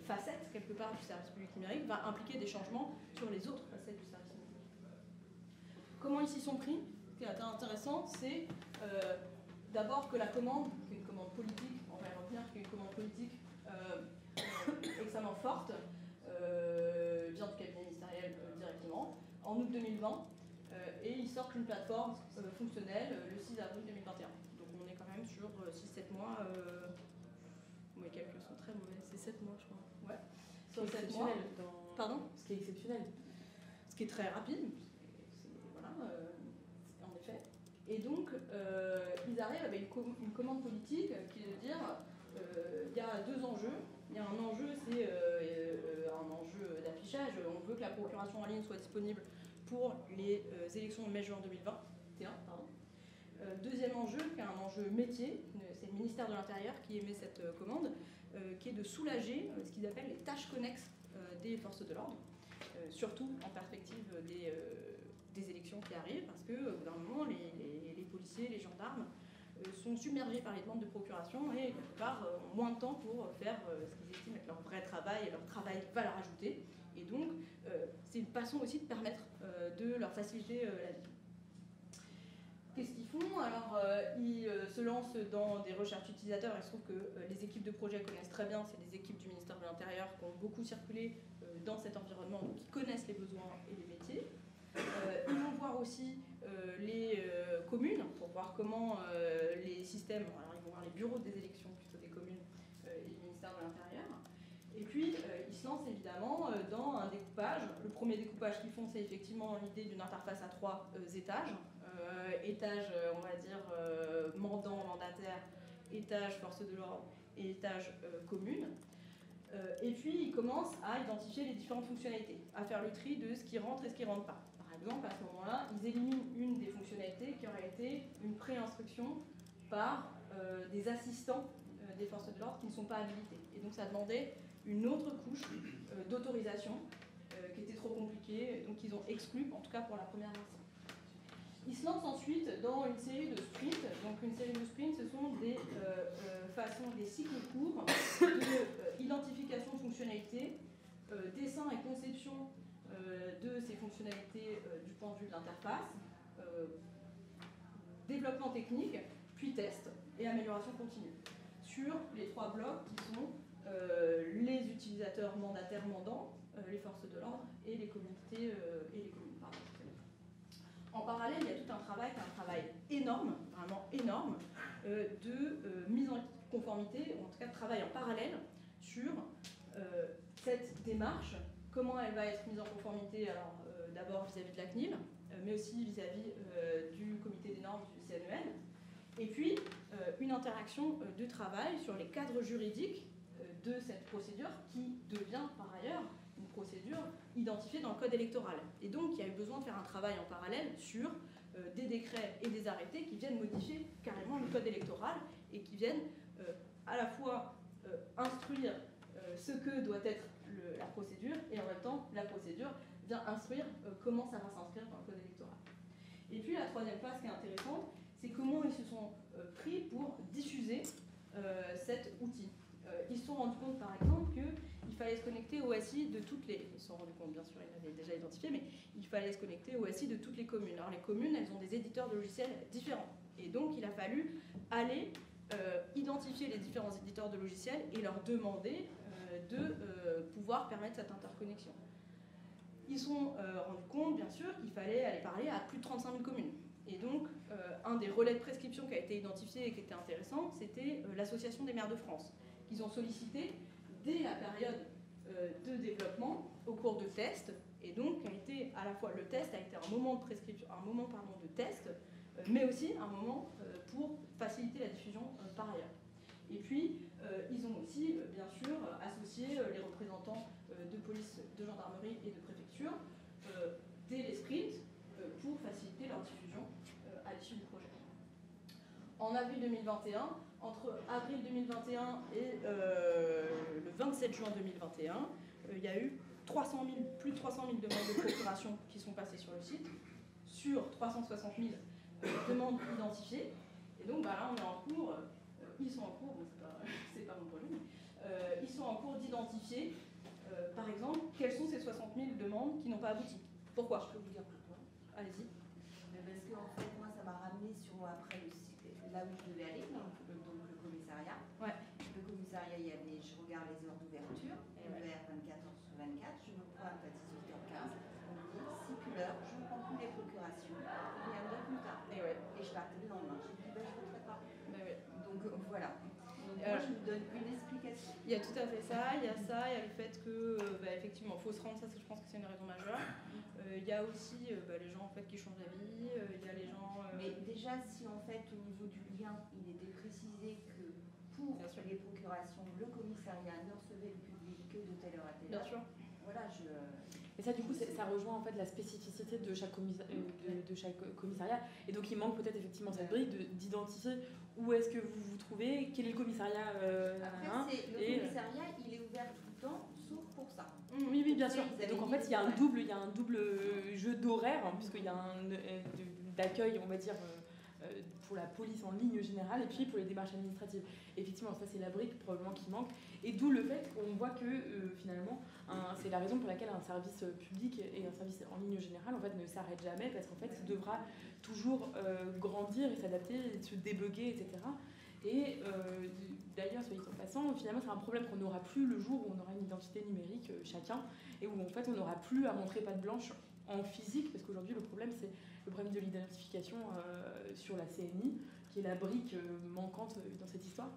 facette, quelque part, du service public numérique, va impliquer des changements sur les autres facettes du service numérique. Comment ils s'y sont pris? Ce qui est intéressant, c'est d'abord que la commande, qui est une commande politique, on va y revenir, qui est une commande politique extrêmement forte, vient du cabinet ministériel directement, en août 2020, et ils sortent une plateforme fonctionnelle le 6 avril 2021. Donc on est quand même sur 6-7 mois, mes calculs sont très mauvais, c'est 7 mois je crois. Ouais. Sur 7 mois. Pardon? Ce qui est exceptionnel. Ce qui est très rapide, voilà, en effet. Et donc, ils arrivent avec une commande politique qui est de dire il y a 2 enjeux. Il y a un enjeu, c'est un enjeu d'affichage. On veut que la procuration en ligne soit disponible pour les élections de mai-juin 2021. Deuxième enjeu, qui est un enjeu métier, c'est le ministère de l'Intérieur qui émet cette commande, qui est de soulager ce qu'ils appellent les tâches connexes des forces de l'ordre, surtout en perspective des élections qui arrivent, parce que au bout d'un moment, les policiers, les gendarmes sont submergés par les demandes de procuration et quelque part ont moins de temps pour faire ce qu'ils estiment être leur vrai travail et leur travail valeur ajoutée. Et donc, c'est une façon aussi de permettre de leur faciliter la vie. Qu'est-ce qu'ils font? Alors, ils se lancent dans des recherches utilisateurs. Il se trouve que les équipes de projet connaissent très bien, c'est des équipes du ministère de l'Intérieur qui ont beaucoup circulé dans cet environnement, donc qui connaissent les besoins et les métiers. Ils vont voir aussi les communes pour voir comment les systèmes, alors ils vont voir les bureaux des élections plutôt des communes et du ministère de l'Intérieur. Et puis ils se lancent évidemment dans un découpage. Le premier découpage qu'ils font, c'est effectivement l'idée d'une interface à 3 étages. Étage, on va dire, mandant, mandataire, étage force de l'ordre et étage commune. Et puis ils commencent à identifier les différentes fonctionnalités, à faire le tri de ce qui rentre et ce qui ne rentre pas. Par exemple, à ce moment-là, ils éliminent une des fonctionnalités qui aurait été une pré-instruction par des assistants des forces de l'ordre qui ne sont pas habilités. Et donc ça demandait une autre couche d'autorisation qui était trop compliquée. Donc qu'ils ont exclu, en tout cas pour la première version. Ils se lancent ensuite dans une série de sprints. Donc une série de sprints, ce sont des des cycles courts d'identification de fonctionnalités, dessin et conception de ces fonctionnalités du point de vue de l'interface, développement technique, puis test et amélioration continue. Sur les 3 blocs qui sont les utilisateurs mandataires mandants, les forces de l'ordre et les communautés et les communes. En parallèle, il y a tout un travail énorme, vraiment énorme, de mise en conformité, ou en tout cas de travail en parallèle sur cette démarche, comment elle va être mise en conformité, alors d'abord vis-à-vis de la CNIL, mais aussi vis-à-vis du comité des normes du CNEN, et puis une interaction de travail sur les cadres juridiques de cette procédure qui devient par ailleurs une procédure identifiée dans le code électoral. Et donc il y a eu besoin de faire un travail en parallèle sur des décrets et des arrêtés qui viennent modifier carrément le code électoral et qui viennent à la fois instruire ce que doit être la procédure et en même temps la procédure vient instruire comment ça va s'inscrire dans le code électoral. Et puis la troisième phase qui est intéressante, c'est comment ils se sont pris pour diffuser cet outil. Ils se sont rendus compte par exemple qu'il fallait se connecter au SI de toutes les... Ils se sont rendus compte, bien sûr, ils l'avaient déjà identifié, mais il fallait se connecter au SI de toutes les communes. Alors les communes, elles ont des éditeurs de logiciels différents. Et donc il a fallu aller identifier les différents éditeurs de logiciels et leur demander de pouvoir permettre cette interconnexion. Ils se sont rendus compte, bien sûr, qu'il fallait aller parler à plus de 35 000 communes. Et donc, un des relais de prescription qui a été identifié et qui était intéressant, c'était l'Association des maires de France, qu'ils ont sollicité dès la période de développement au cours de tests. Et donc, à la fois le test a été un moment de prescription, de test, mais aussi un moment pour faciliter la diffusion par ailleurs. Et puis, ils ont aussi, bien sûr, associé les représentants de police, de gendarmerie et de préfecture dès les sprints pour faciliter leur diffusion à l'issue du projet. En avril 2021, entre avril 2021 et le 27 juin 2021, il y a eu plus de 300 000 demandes de procuration qui sont passées sur le site, sur 360 000 demandes identifiées. Et donc là, on est en cours, ils sont en cours, bon, c'est pas mon projet, mais ils sont en cours d'identifier, par exemple, quelles sont ces 60 000 demandes qui n'ont pas abouti. Pourquoi? Je peux vous dire pourquoi. Allez-y. Parce qu'en fait, moi, ça m'a ramené après le site, là où je devais aller, donc le commissariat. Ouais. Le commissariat y avait, je regarde les heures d'ouverture, ouvert 24h/24, je me pointe à 18h15, on me dit 6 plus l'heure, je prends toutes les procurations, rien de plus tard. Et je partais le lendemain, je me dis, je ne voterai pas. Donc voilà. Donc moi, je me donne une explication. Il y a tout à fait ça, il y a le fait que, effectivement, il faut se rendre, ça je pense que c'est une raison majeure. Il y a aussi les gens en fait, qui changent d'avis, il y a les gens... Mais déjà, si en fait, au niveau du lien, il était précisé que pour les procurations, le commissariat ne recevait le public que de telle heure à telle heure. Bien sûr. Voilà, Et ça, du coup, ça rejoint en fait la spécificité de chaque commissariat. Et donc, il manque peut-être effectivement cette brique d'identifier où est-ce que vous vous trouvez, quel est le commissariat. Après, le commissariat, il est ouvert tout le temps, sauf pour ça. Oui, bien sûr. Et donc, en fait, il y a un double jeu d'horaire, hein, puisqu'il y a d'accueil, on va dire, pour la police en ligne générale, et puis pour les démarches administratives. Effectivement, ça, c'est la brique probablement qui manque. Et d'où le fait qu'on voit que, finalement, c'est la raison pour laquelle un service public et un service en ligne générale, en fait, ne s'arrête jamais, parce qu'en fait, il devra toujours grandir et s'adapter, et se débugger, etc. Et d'ailleurs, soit dit en passant, finalement, c'est un problème qu'on n'aura plus le jour où on aura une identité numérique chacun, et où en fait, on n'aura plus à montrer patte blanche en physique, parce qu'aujourd'hui, le problème, c'est le problème de l'identification sur la CNI, qui est la brique manquante dans cette histoire,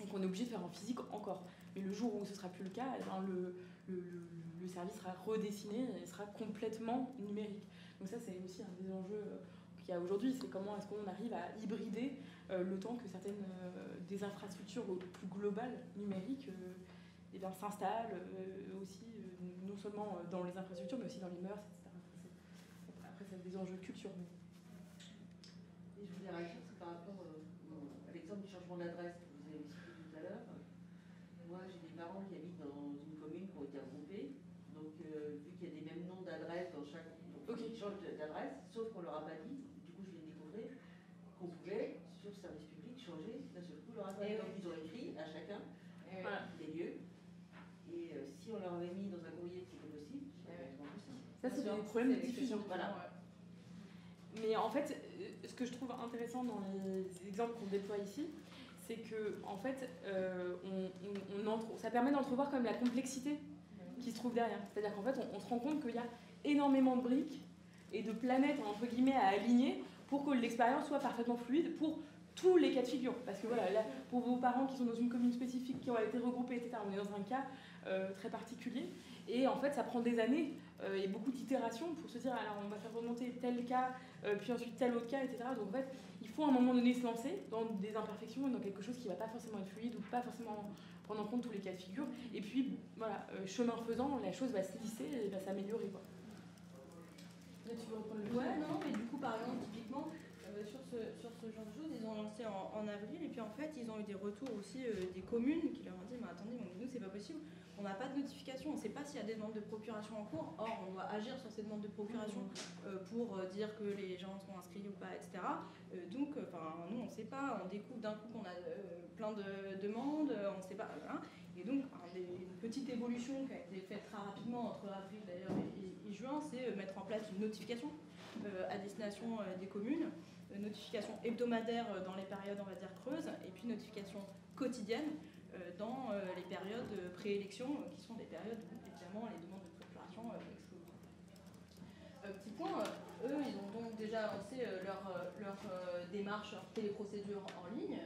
et qu'on est obligé de faire en physique encore. Mais le jour où ce ne sera plus le cas, eh ben, le service sera redessiné et sera complètement numérique. Donc ça, c'est aussi un des enjeux qu'il y a aujourd'hui, c'est comment est-ce qu'on arrive à hybrider le temps que certaines des infrastructures plus globales numériques s'installent aussi, non seulement dans les infrastructures, mais aussi dans les mœurs, etc. Après, c'est des enjeux culturels. Et je voulais réagir par rapport à l'exemple du changement d'adresse que vous avez cité tout à l'heure. Moi, j'ai des parents qui habitent dans une commune qui ont été regroupés. Donc, vu qu'il y a des mêmes noms d'adresses dans chaque adresse, sauf qu'on leur a pas dit, du coup je viens de découvrir, qu'on pouvait, sur le service public, changer d'un seul coup leur adresse. Donc ils ont écrit à chacun des lieux. Et si on leur avait mis dans un courrier que c'était possible, ça c'est des problèmes de diffusion. Voilà. Mais en fait, ce que je trouve intéressant dans les exemples qu'on déploie ici, c'est que en fait, ça permet d'entrevoir quand même la complexité qui se trouve derrière. C'est-à-dire qu'en fait, on se rend compte qu'il y a énormément de briques et de planètes entre guillemets à aligner pour que l'expérience soit parfaitement fluide pour tous les cas de figure. Parce que voilà, là, pour vos parents qui sont dans une commune spécifique, qui ont été regroupés, etc., on est dans un cas très particulier. Et en fait, ça prend des années et beaucoup d'itérations pour se dire, alors on va faire remonter tel cas, puis ensuite tel autre cas, etc. Donc en fait, il faut à un moment donné se lancer dans des imperfections et dans quelque chose qui ne va pas forcément être fluide ou pas forcément prendre en compte tous les cas de figure. Et puis, voilà, chemin faisant, la chose va se lisser et va s'améliorer, quoi. Là, tu veux reprendre le Ouais, non, mais du coup, par exemple, typiquement, sur ce genre de choses, ils ont lancé en avril, et puis en fait, ils ont eu des retours aussi des communes qui leur ont dit, mais attendez, nous, c'est pas possible, on n'a pas de notification, on ne sait pas s'il y a des demandes de procuration en cours, or, on doit agir sur ces demandes de procuration pour dire que les gens sont inscrits ou pas, etc. Donc, nous, on ne sait pas, on découvre d'un coup qu'on a plein de demandes, on ne sait pas, hein. Et donc, une petite évolution qui a été faite très rapidement, entre avril d'ailleurs et juin, c'est mettre en place une notification à destination des communes, notification hebdomadaire dans les périodes, on va dire, creuses, et puis notification quotidienne dans les périodes préélections, qui sont des périodes où, évidemment, les demandes de procuration explosent. Petit point, eux, ils ont donc déjà lancé leur démarche, leur téléprocédure en ligne,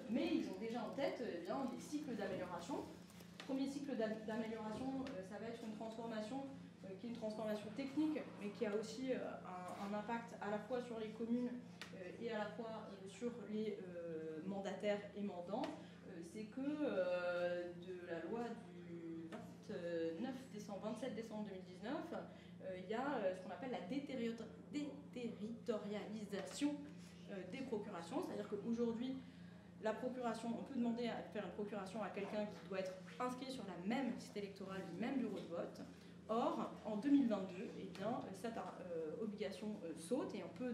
mais ils ont déjà en tête des cycles d'amélioration. Premier cycle d'amélioration, ça va être une transformation qui est une transformation technique, mais qui a aussi un impact à la fois sur les communes et à la fois sur les mandataires et mandants. C'est que de la loi du 27 décembre 2019, il y a ce qu'on appelle la déterritorialisation des procurations, c'est-à-dire qu'aujourd'hui, la procuration, on peut demander à faire une procuration à quelqu'un qui doit être inscrit sur la même liste électorale du même bureau de vote. Or, en 2022, cette obligation saute et on peut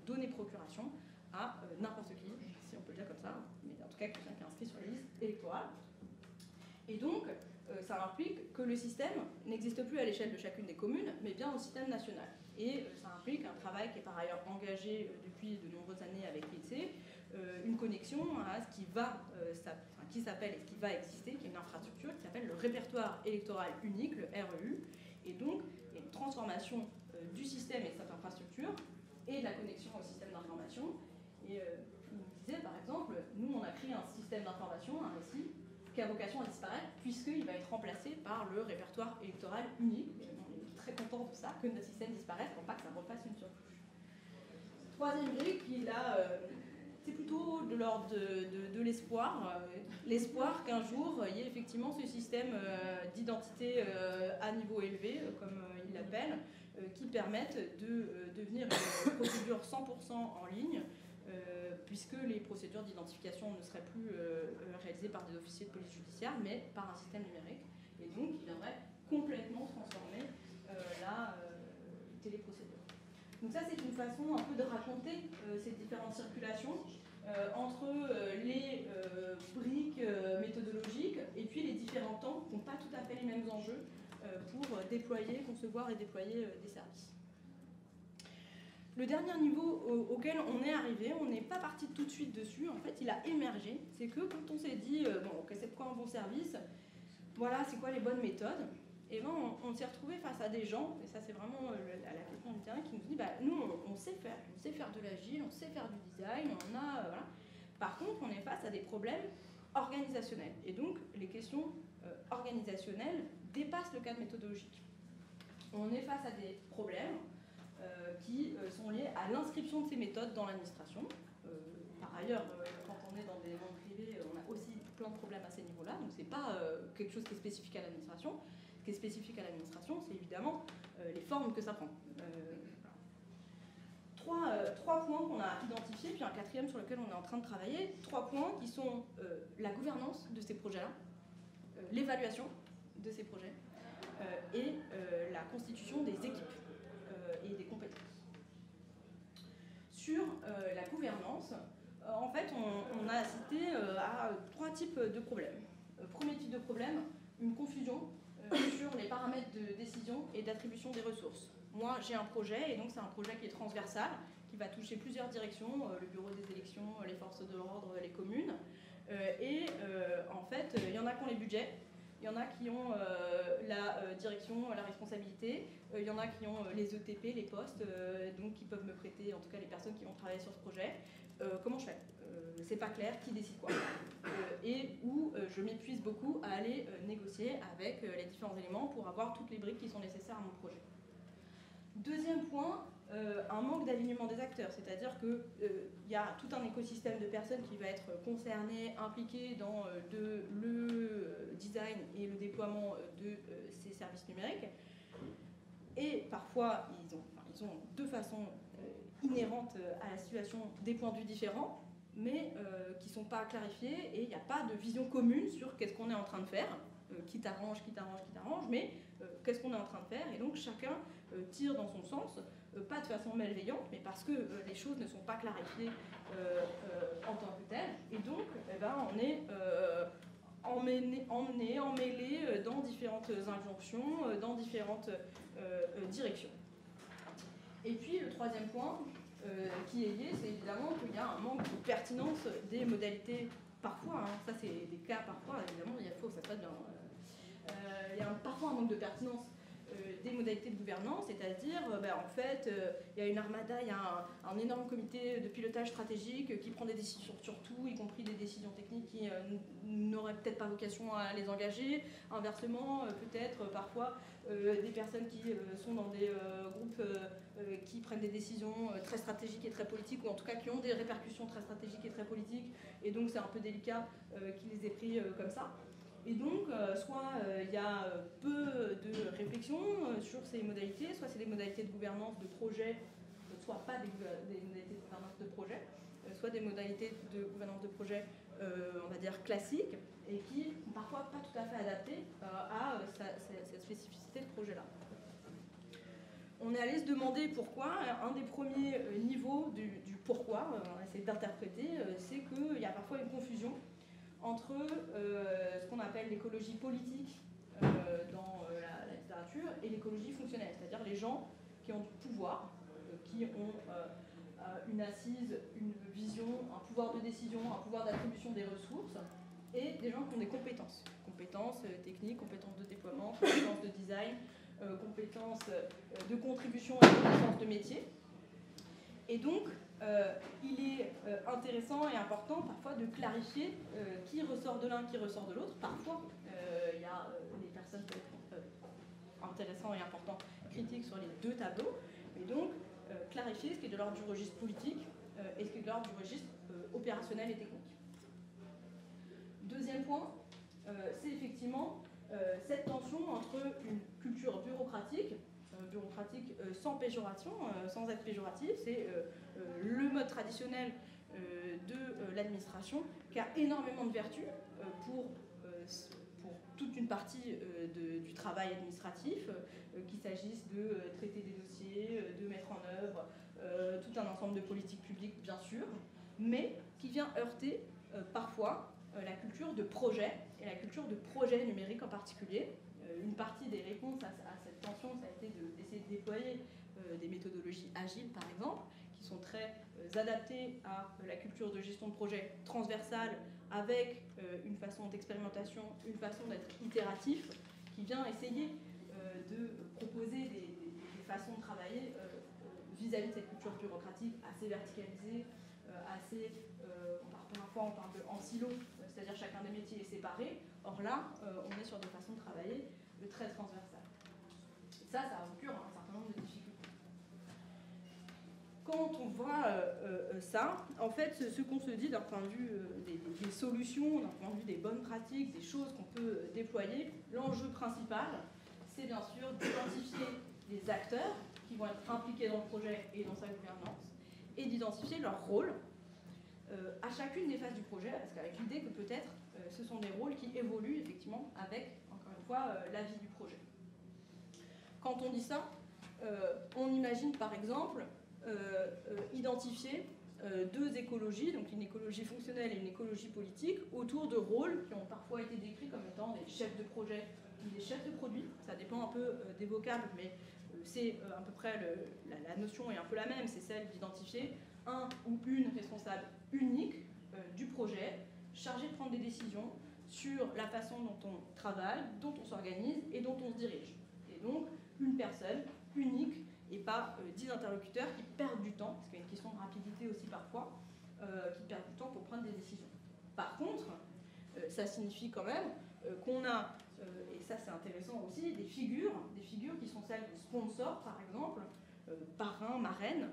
donner procuration à n'importe qui, si on peut le dire comme ça, mais en tout cas quelqu'un qui est inscrit sur la liste électorale. Et donc, ça implique que le système n'existe plus à l'échelle de chacune des communes, mais bien au système national. Et ça implique un travail qui est par ailleurs engagé depuis de nombreuses années avec l'INSEE, une connexion à ce qui qui s'appelle et ce qui va exister, qui est une infrastructure qui s'appelle le répertoire électoral unique, le REU. Et donc, il y a une transformation du système et de cette infrastructure et de la connexion au système d'information. Et je vous disais, par exemple, nous, on a créé un système d'information, un RSI, qui a vocation à disparaître, puisqu'il va être remplacé par le répertoire électoral unique. Et on est très content de ça, que notre système disparaisse, pour pas que ça refasse une surcouche. Troisième brique, c'est plutôt de l'ordre de l'espoir. L'espoir qu'un jour, il y ait effectivement ce système d'identité à niveau élevé, comme il l'appelle, qui permettent de devenir une procédure 100% en ligne, puisque les procédures d'identification ne seraient plus réalisées par des officiers de police judiciaire, mais par un système numérique. Et donc, il viendrait complètement transformer la téléprocédure. Donc ça, c'est une façon un peu de raconter ces différentes circulations entre les briques méthodologiques et puis les différents temps qui n'ont pas tout à fait les mêmes enjeux pour concevoir et déployer des services. Le dernier niveau auquel on est arrivé, on n'est pas parti tout de suite dessus, en fait il a émergé, c'est que quand on s'est dit, c'est quoi un bon service, voilà, c'est quoi les bonnes méthodes, et ben on s'est retrouvé face à des gens, et ça c'est vraiment la question du terrain, qui nous dit, nous on sait faire de l'agile, on sait faire du design, voilà. Par contre on est face à des problèmes organisationnels, et donc les questions organisationnelles dépassent le cadre méthodologique. On est face à des problèmes qui sont liés à l'inscription de ces méthodes dans l'administration. Par ailleurs, quand on est dans des mondes privés, on a aussi plein de problèmes à ces niveaux-là, donc c'est pas quelque chose qui est spécifique à l'administration. Ce qui est spécifique à l'administration, c'est évidemment les formes que ça prend. Trois points qu'on a identifiés, puis un quatrième sur lequel on est en train de travailler. 3 points qui sont la gouvernance de ces projets-là, l'évaluation de ces projets et la constitution des équipes et des compétences gouvernance, en fait, on a assisté à 3 types de problèmes. Premier type de problème, une confusion sur les paramètres de décision et d'attribution des ressources. Moi, j'ai un projet, et donc c'est un projet qui est transversal, qui va toucher plusieurs directions, le bureau des élections, les forces de l'ordre, les communes. En fait, il y en a qui ont les budgets, il y en a qui ont la direction, la responsabilité, il y en a qui ont les ETP, les postes, donc qui peuvent me prêter, en tout cas les personnes qui vont travailler sur ce projet. Comment je fais? C'est pas clair, qui décide quoi? Et où je m'épuise beaucoup à aller négocier avec les différents éléments pour avoir toutes les briques qui sont nécessaires à mon projet. Deuxième point, un manque d'alignement des acteurs, c'est-à-dire qu'il y a tout un écosystème de personnes qui va être concerné, impliqué dans le design et le déploiement de ces services numériques. Et parfois, ils ont de façon inhérente à la situation des points de vue différents, mais qui ne sont pas clarifiés, et il n'y a pas de vision commune sur qu'est-ce qu'on est en train de faire, qui t'arrange, mais qu'est-ce qu'on est en train de faire, et donc chacun tire dans son sens, pas de façon malveillante, mais parce que les choses ne sont pas clarifiées en tant que telles, et donc on est emmêlé dans différentes injonctions, dans différentes directions. Et puis le troisième point qui est lié, c'est évidemment qu'il y a un manque de pertinence des modalités, parfois, ça c'est des cas parfois, évidemment, il faut que ça se passe bien. Il y a parfois un manque de pertinence des modalités de gouvernance, c'est-à-dire, en fait, il y a une armada, il y a un énorme comité de pilotage stratégique qui prend des décisions sur tout, y compris des décisions techniques qui n'auraient peut-être pas vocation à les engager. Inversement, peut-être parfois des personnes qui sont dans des groupes qui prennent des décisions très stratégiques et très politiques, ou en tout cas qui ont des répercussions très stratégiques et très politiques, et donc c'est un peu délicat qu'ils les aient pris comme ça. Et donc, soit il y a peu de réflexion sur ces modalités, soit c'est des modalités de gouvernance de projet, soit pas des modalités de gouvernance de projet, soit des modalités de gouvernance de projet, on va dire classiques, et qui sont parfois pas tout à fait adaptées à cette spécificité de projet-là. On est allé se demander pourquoi. Un des premiers niveaux du pourquoi, on va essayer d'interpréter, c'est qu'il y a parfois une confusion entre ce qu'on appelle l'écologie politique dans la littérature et l'écologie fonctionnelle, c'est-à-dire les gens qui ont du pouvoir, qui ont une assise, une vision, un pouvoir de décision, un pouvoir d'attribution des ressources, et des gens qui ont des compétences, compétences techniques, compétences de déploiement, compétences de design, compétences de contribution et compétences de métier. Et donc, il est intéressant et important parfois de clarifier qui ressort de l'un, qui ressort de l'autre. Parfois, il y a des personnes qui sont intéressantes et importantes, critiques sur les deux tableaux, mais donc clarifier ce qui est de l'ordre du registre politique et ce qui est de l'ordre du registre opérationnel et technique. Deuxième point, c'est effectivement cette tension entre une culture bureaucratique sans péjoration, sans être péjoratif, c'est le mode traditionnel de l'administration qui a énormément de vertus pour toute une partie du travail administratif, qu'il s'agisse de traiter des dossiers, de mettre en œuvre tout un ensemble de politiques publiques, bien sûr, mais qui vient heurter parfois la culture de projet, et la culture de projet numérique en particulier. Une partie des réponses à cette tension, ça a été d'essayer de déployer des méthodologies agiles, par exemple, qui sont très adaptées à la culture de gestion de projet transversale, avec une façon d'expérimentation, une façon d'être itératif, qui vient essayer de proposer des façons de travailler vis-à-vis de cette culture bureaucratique assez verticalisée, assez... parfois on parle en silo, c'est-à-dire chacun des métiers est séparé. Or là, on est sur des façons de travailler très transversales. Et ça procure un certain nombre de difficultés. Quand on voit ça, en fait, ce qu'on se dit d'un point de vue des solutions, d'un point de vue des bonnes pratiques, des choses qu'on peut déployer, l'enjeu principal, c'est bien sûr d'identifier les acteurs qui vont être impliqués dans le projet et dans sa gouvernance, et d'identifier leur rôle à chacune des phases du projet, parce qu'avec l'idée que peut-être ce sont des rôles qui évoluent effectivement avec, encore une fois, la vie du projet. Quand on dit ça, on imagine par exemple identifier deux écologies, donc une écologie fonctionnelle et une écologie politique, autour de rôles qui ont parfois été décrits comme étant des chefs de projet ou des chefs de produit. Ça dépend un peu des vocables, mais c'est à peu près la notion est un peu la même, c'est celle d'identifier un ou une responsable unique du projet, chargé de prendre des décisions sur la façon dont on travaille, dont on s'organise et dont on se dirige. Et donc, une personne unique et pas 10 interlocuteurs qui perdent du temps, parce qu'il y a une question de rapidité aussi parfois, qui perdent du temps pour prendre des décisions. Par contre, ça signifie quand même qu'on a, et ça c'est intéressant aussi, des figures qui sont celles de sponsors par exemple, parrains, marraines,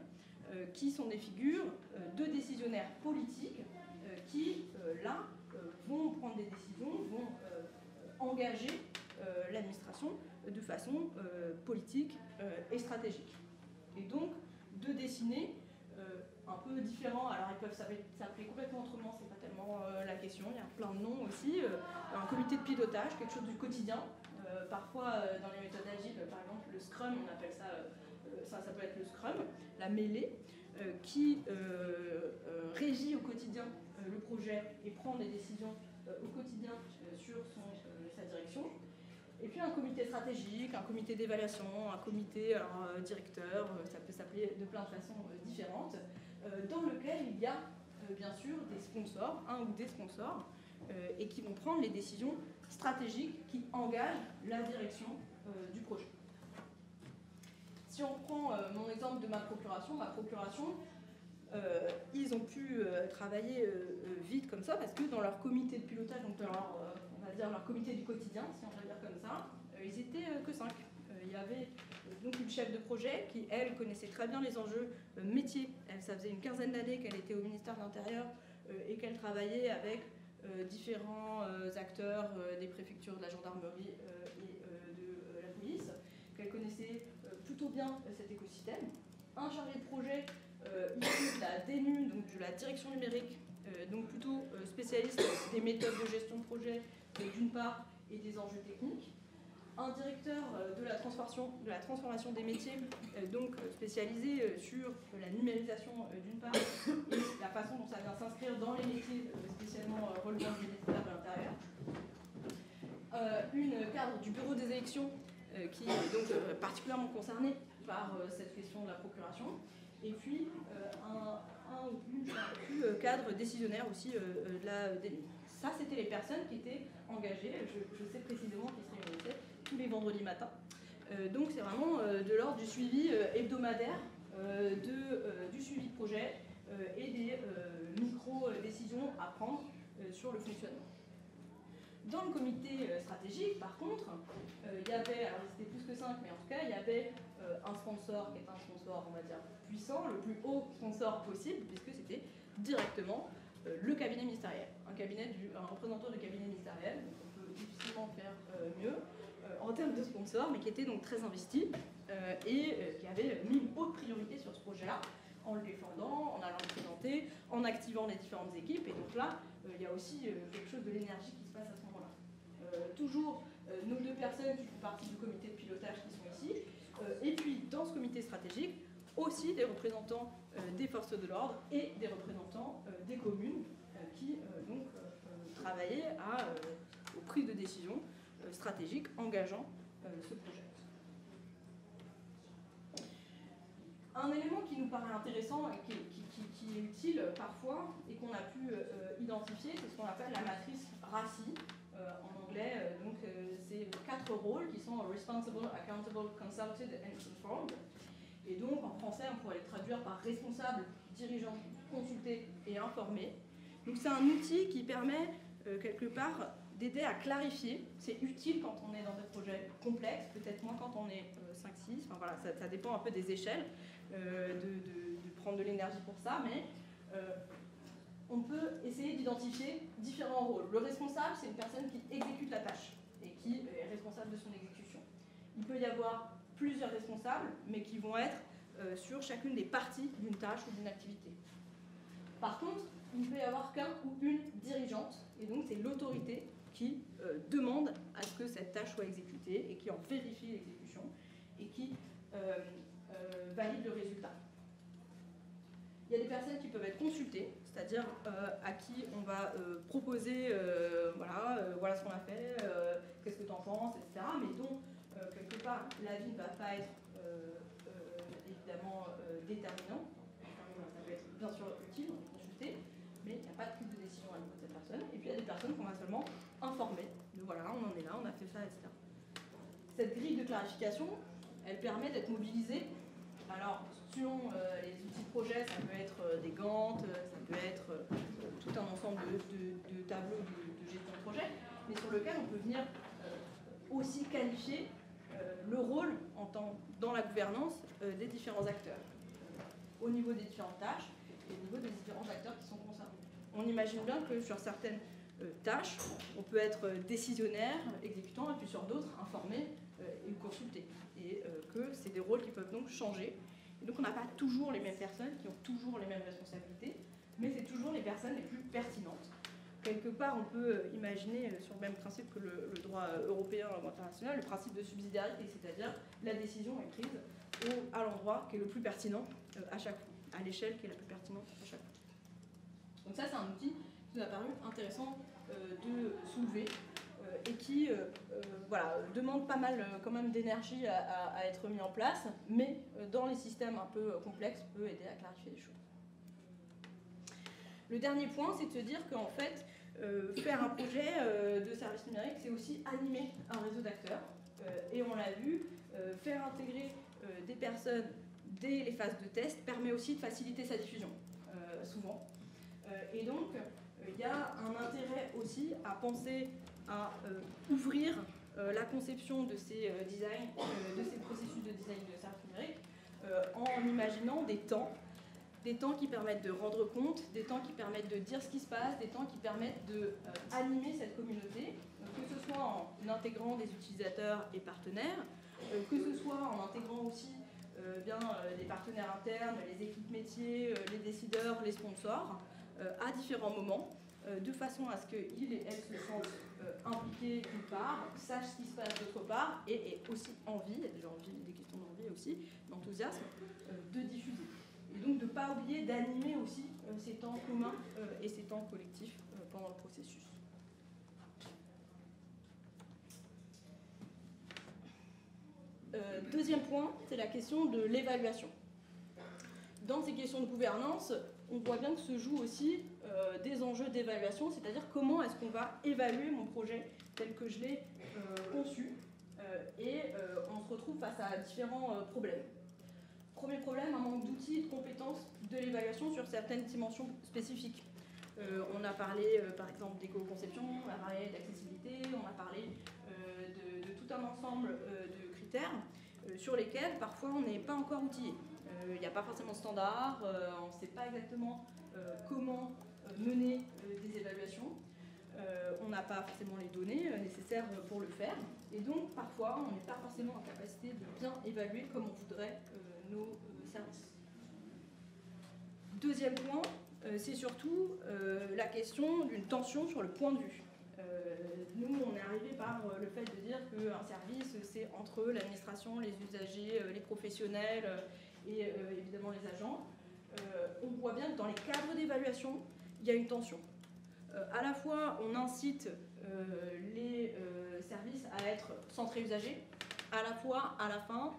qui sont des figures de décisionnaires politiques qui, là, vont prendre des décisions, vont engager l'administration de façon politique et stratégique. Et donc, de dessiner un peu différents, alors ils peuvent s'appeler complètement autrement, c'est pas tellement la question, il y a plein de noms aussi, un comité de pilotage, quelque chose du quotidien, parfois dans les méthodes agiles, par exemple le Scrum, on appelle ça, ça peut être le Scrum, la mêlée, qui régit au quotidien le projet et prend des décisions au quotidien sur sa direction. Et puis un comité stratégique, un comité d'évaluation, un comité directeur, ça peut s'appeler de plein de façons différentes, dans lequel il y a bien sûr des sponsors, un ou des sponsors, et qui vont prendre les décisions stratégiques qui engagent la direction du projet. Si on prend mon exemple de ma procuration, ils ont pu travailler vite comme ça parce que dans leur comité de pilotage, donc on va dire leur comité du quotidien, si on va dire comme ça, ils étaient que 5. Il y avait donc une chef de projet qui, elle, connaissait très bien les enjeux métiers. Ça faisait une quinzaine d'années qu'elle était au ministère de l'Intérieur et qu'elle travaillait avec différents acteurs des préfectures, de la gendarmerie et de la police, qu'elle connaissait plutôt bien cet écosystème. Un chargé de projet issu de la DNU, donc de la direction numérique, donc plutôt spécialiste des méthodes de gestion de projet d'une part et des enjeux techniques. Un directeur de la transformation des métiers, donc spécialisé sur la numérisation d'une part et la façon dont ça vient s'inscrire dans les métiers spécialement relevant du ministère de l'Intérieur. Une cadre du bureau des élections qui est donc particulièrement concernée par cette question de la procuration. Et puis un ou une cadre décisionnaire aussi de la DNU. Ça, c'était les personnes qui étaient engagées. Je sais précisément qui se réunissaient tous les vendredis matins. Donc c'est vraiment de l'ordre du suivi hebdomadaire, du suivi de projet et des micro-décisions à prendre sur le fonctionnement. Dans le comité stratégique, par contre, il y avait, alors c'était plus que 5, mais en tout cas, il y avait un sponsor qui est un sponsor, on va dire, puissant, le plus haut sponsor possible, puisque c'était directement le cabinet ministériel. Un représentant du cabinet ministériel, donc on peut difficilement faire mieux en termes de sponsor, mais qui était donc très investi et qui avait mis une haute priorité sur ce projet-là, en le défendant, en allant le présenter, en activant les différentes équipes. Et donc là, il y a aussi quelque chose de l'énergie qui se passe à ce moment-là. Toujours nos deux personnes qui font partie du comité de pilotage qui sont ici, et puis dans ce comité stratégique, aussi des représentants des forces de l'ordre et des représentants des communes qui donc travaillaient aux prises de décision stratégiques engageant ce projet. Un élément qui nous paraît intéressant et qui est utile parfois et qu'on a pu identifier, c'est ce qu'on appelle la matrice RACI en anglais. Donc c'est 4 rôles qui sont Responsible, Accountable, Consulted and Informed. Et donc en français on pourrait les traduire par responsable, dirigeant, consulté et informé. Donc c'est un outil qui permet quelque part d'aider à clarifier. C'est utile quand on est dans des projets complexes, peut-être moins quand on est 5-6. Enfin voilà, ça dépend un peu des échelles, de prendre de l'énergie pour ça, mais on peut essayer d'identifier différents rôles. Le responsable, c'est une personne qui exécute la tâche et qui est responsable de son exécution. Il peut y avoir plusieurs responsables, mais qui vont être sur chacune des parties d'une tâche ou d'une activité. Par contre, il ne peut y avoir qu'un ou une dirigeante, et donc c'est l'autorité qui demande à ce que cette tâche soit exécutée et qui en vérifie l'exécution et qui valide le résultat. Il y a des personnes qui peuvent être consultées, c'est-à-dire à qui on va proposer, voilà ce qu'on a fait, qu'est-ce que tu en penses, etc. Mais dont, quelque part, l'avis ne va pas être évidemment déterminant. Ça peut être bien sûr utile, on peut consulter, mais il n'y a pas de prise de décision à niveau de cette personne. Et puis il y a des personnes qu'on va seulement informer de voilà, on en est là, on a fait ça, etc. Cette grille de clarification, elle permet d'être mobilisée. Alors, selon les outils de projet, ça peut être des Gantt, ça peut être tout un ensemble de tableaux de gestion de projet, mais sur lequel on peut venir aussi qualifier le rôle dans la gouvernance des différents acteurs, au niveau des différentes tâches et au niveau des différents acteurs qui sont concernés. On imagine bien que sur certaines tâches, on peut être décisionnaire, exécutant, et puis sur d'autres, informé et consulté. Et que c'est des rôles qui peuvent donc changer. Et donc on n'a pas toujours les mêmes personnes qui ont toujours les mêmes responsabilités, mais c'est toujours les personnes les plus pertinentes. Quelque part, on peut imaginer, sur le même principe que le droit européen ou international, le principe de subsidiarité, c'est-à-dire la décision est prise à l'endroit qui est le plus pertinent à chaque fois, à l'échelle qui est la plus pertinente à chaque fois. Donc ça, c'est un outil qui nous a paru intéressant de soulever et qui demande pas mal quand même d'énergie à être mis en place, mais dans les systèmes un peu complexes peut aider à clarifier les choses. Le dernier point, c'est de se dire qu'en fait, faire un projet de service numérique, c'est aussi animer un réseau d'acteurs. Et on l'a vu, faire intégrer des personnes dès les phases de test permet aussi de faciliter sa diffusion, souvent. Et donc, il y a un intérêt aussi à penser à ouvrir la conception de ces designs, de ces processus de design de service numérique, en imaginant des temps qui permettent de rendre compte, des temps qui permettent de dire ce qui se passe, des temps qui permettent d'animer cette communauté, que ce soit en intégrant des utilisateurs et partenaires, que ce soit en intégrant aussi les partenaires internes, les équipes métiers, les décideurs, les sponsors, à différents moments, de façon à ce qu'ils et elles se sentent impliqués d'une part, sachent ce qui se passe d'autre part, et aussi envie, il y a déjà des questions d'envie aussi, d'enthousiasme, de diffuser. Et donc de ne pas oublier d'animer aussi ces temps communs et ces temps collectifs pendant le processus. Deuxième point, c'est la question de l'évaluation. Dans ces questions de gouvernance, on voit bien que se jouent aussi des enjeux d'évaluation, c'est-à-dire comment est-ce qu'on va évaluer mon projet tel que je l'ai conçu, et on se retrouve face à différents problèmes. Premier problème, un manque d'outils et de compétences de l'évaluation sur certaines dimensions spécifiques. On a parlé par exemple d'éco-conception, on a parlé d'accessibilité, on a parlé de tout un ensemble de critères sur lesquels parfois on n'est pas encore outillé. Il n'y a pas forcément de standard, on ne sait pas exactement comment mener des évaluations, on n'a pas forcément les données nécessaires pour le faire, et donc parfois on n'est pas forcément en capacité de bien évaluer comme on voudrait nos services. Deuxième point, c'est surtout la question d'une tension sur le point de vue. Nous, on est arrivé par le fait de dire qu'un service, c'est entre l'administration, les usagers, les professionnels et évidemment les agents. On voit bien que dans les cadres d'évaluation, il y a une tension. À la fois, on incite les services à être centrés usagers, à la fois, à la fin,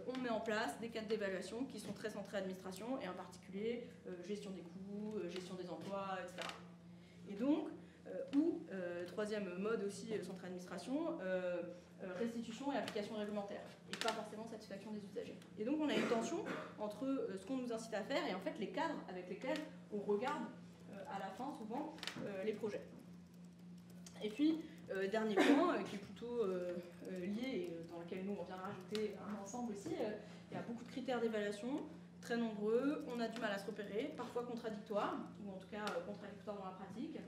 on met en place des cadres d'évaluation qui sont très centrés administration, et en particulier gestion des coûts, gestion des emplois, etc. Et donc, troisième mode aussi centré administration, restitution et application réglementaire, et pas forcément satisfaction des usagers. Et donc on a une tension entre ce qu'on nous incite à faire et en fait les cadres avec lesquels on regarde à la fin souvent les projets. Et puis, dernier point qui est plutôt lié et dans lequel nous on vient rajouter un ensemble aussi, il y a beaucoup de critères d'évaluation, très nombreux, on a du mal à se repérer, parfois contradictoires, ou en tout cas contradictoires dans la pratique,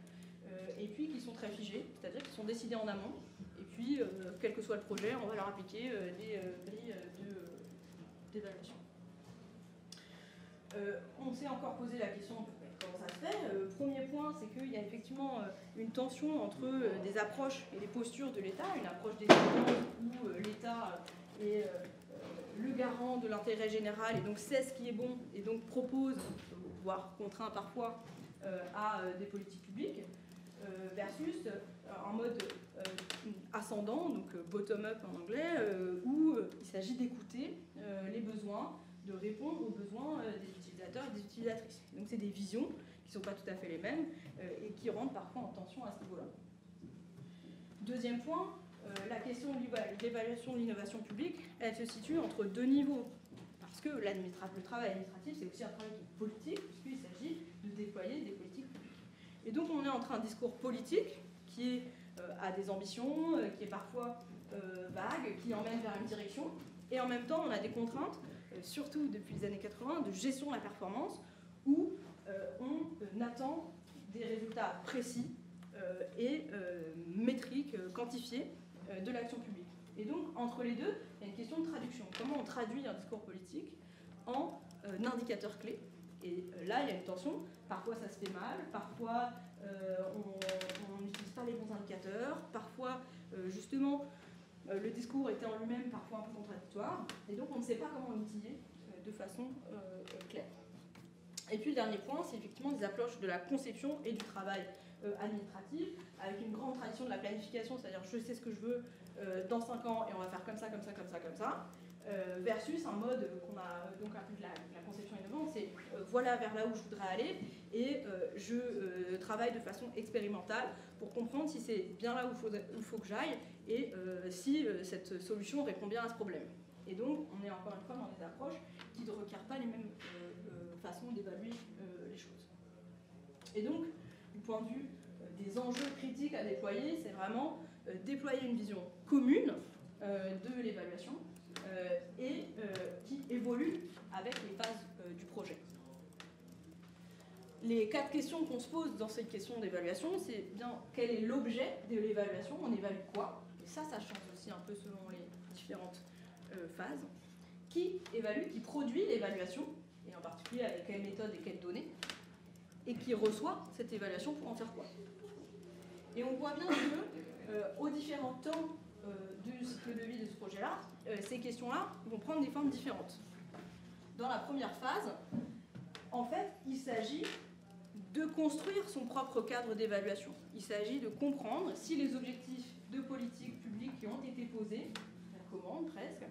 et puis qui sont très figés, c'est-à-dire qu'ils sont décidés en amont, et puis quel que soit le projet, on va leur appliquer des grilles d'évaluation. On s'est encore posé la question de comment ça se fait. Premier point, c'est qu'il y a effectivement une tension entre des approches et les postures de l'État, une approche des où l'État est le garant de l'intérêt général et donc sait ce qui est bon et donc propose, voire contraint parfois, à des politiques publiques, versus un mode ascendant, donc bottom-up en anglais, où il s'agit d'écouter les besoins, de répondre aux besoins des utilisateurs et des utilisatrices. Donc c'est des visions qui ne sont pas tout à fait les mêmes et qui rentrent parfois en tension à ce niveau-là. Deuxième point, la question de l'évaluation de l'innovation publique, elle se situe entre deux niveaux. Parce que le travail administratif, c'est aussi un travail qui est politique, puisqu'il s'agit de déployer des politiques publiques. Et donc on est entre un discours politique qui a des ambitions, qui est parfois vague, qui emmène vers une direction, et en même temps on a des contraintes, surtout depuis les années 80, de gestion de la performance, où on attend des résultats précis et métriques, quantifiés de l'action publique. Et donc, entre les deux, il y a une question de traduction. Comment on traduit un discours politique en indicateurs clés? Et là, il y a une tension. Parfois, ça se fait mal. Parfois, on n'utilise pas les bons indicateurs. Parfois, justement, le discours était en lui-même parfois un peu contradictoire. Et donc, on ne sait pas comment l'outiller de façon claire. Et puis, le dernier point, c'est effectivement des approches de la conception et du travail administratif, avec une grande tradition de la planification, c'est-à-dire je sais ce que je veux dans 5 ans et on va faire comme ça, comme ça, comme ça, comme ça, versus un mode qu'on a donc appelé la conception innovante, c'est voilà vers là où je voudrais aller et je travaille de façon expérimentale pour comprendre si c'est bien là où il faut que j'aille et si cette solution répond bien à ce problème. Et donc on est encore une fois dans des approches qui ne requièrent pas les mêmes façons d'évaluer les choses. Et donc, du point de vue des enjeux critiques à déployer, c'est vraiment déployer une vision commune de l'évaluation et qui évolue avec les phases du projet. Les 4 questions qu'on se pose dans cette question d'évaluation, c'est bien quel est l'objet de l'évaluation, on évalue quoi, et ça change aussi un peu selon les différentes phases. Qui évalue, qui produit l'évaluation, et en particulier avec quelle méthode et quelles données, et qui reçoit cette évaluation pour en faire quoi. Et on voit bien que, aux différents temps du cycle de vie de ce projet-là, ces questions-là vont prendre des formes différentes. Dans la première phase, en fait, il s'agit de construire son propre cadre d'évaluation. Il s'agit de comprendre si les objectifs de politique publique qui ont été posés, la commande presque,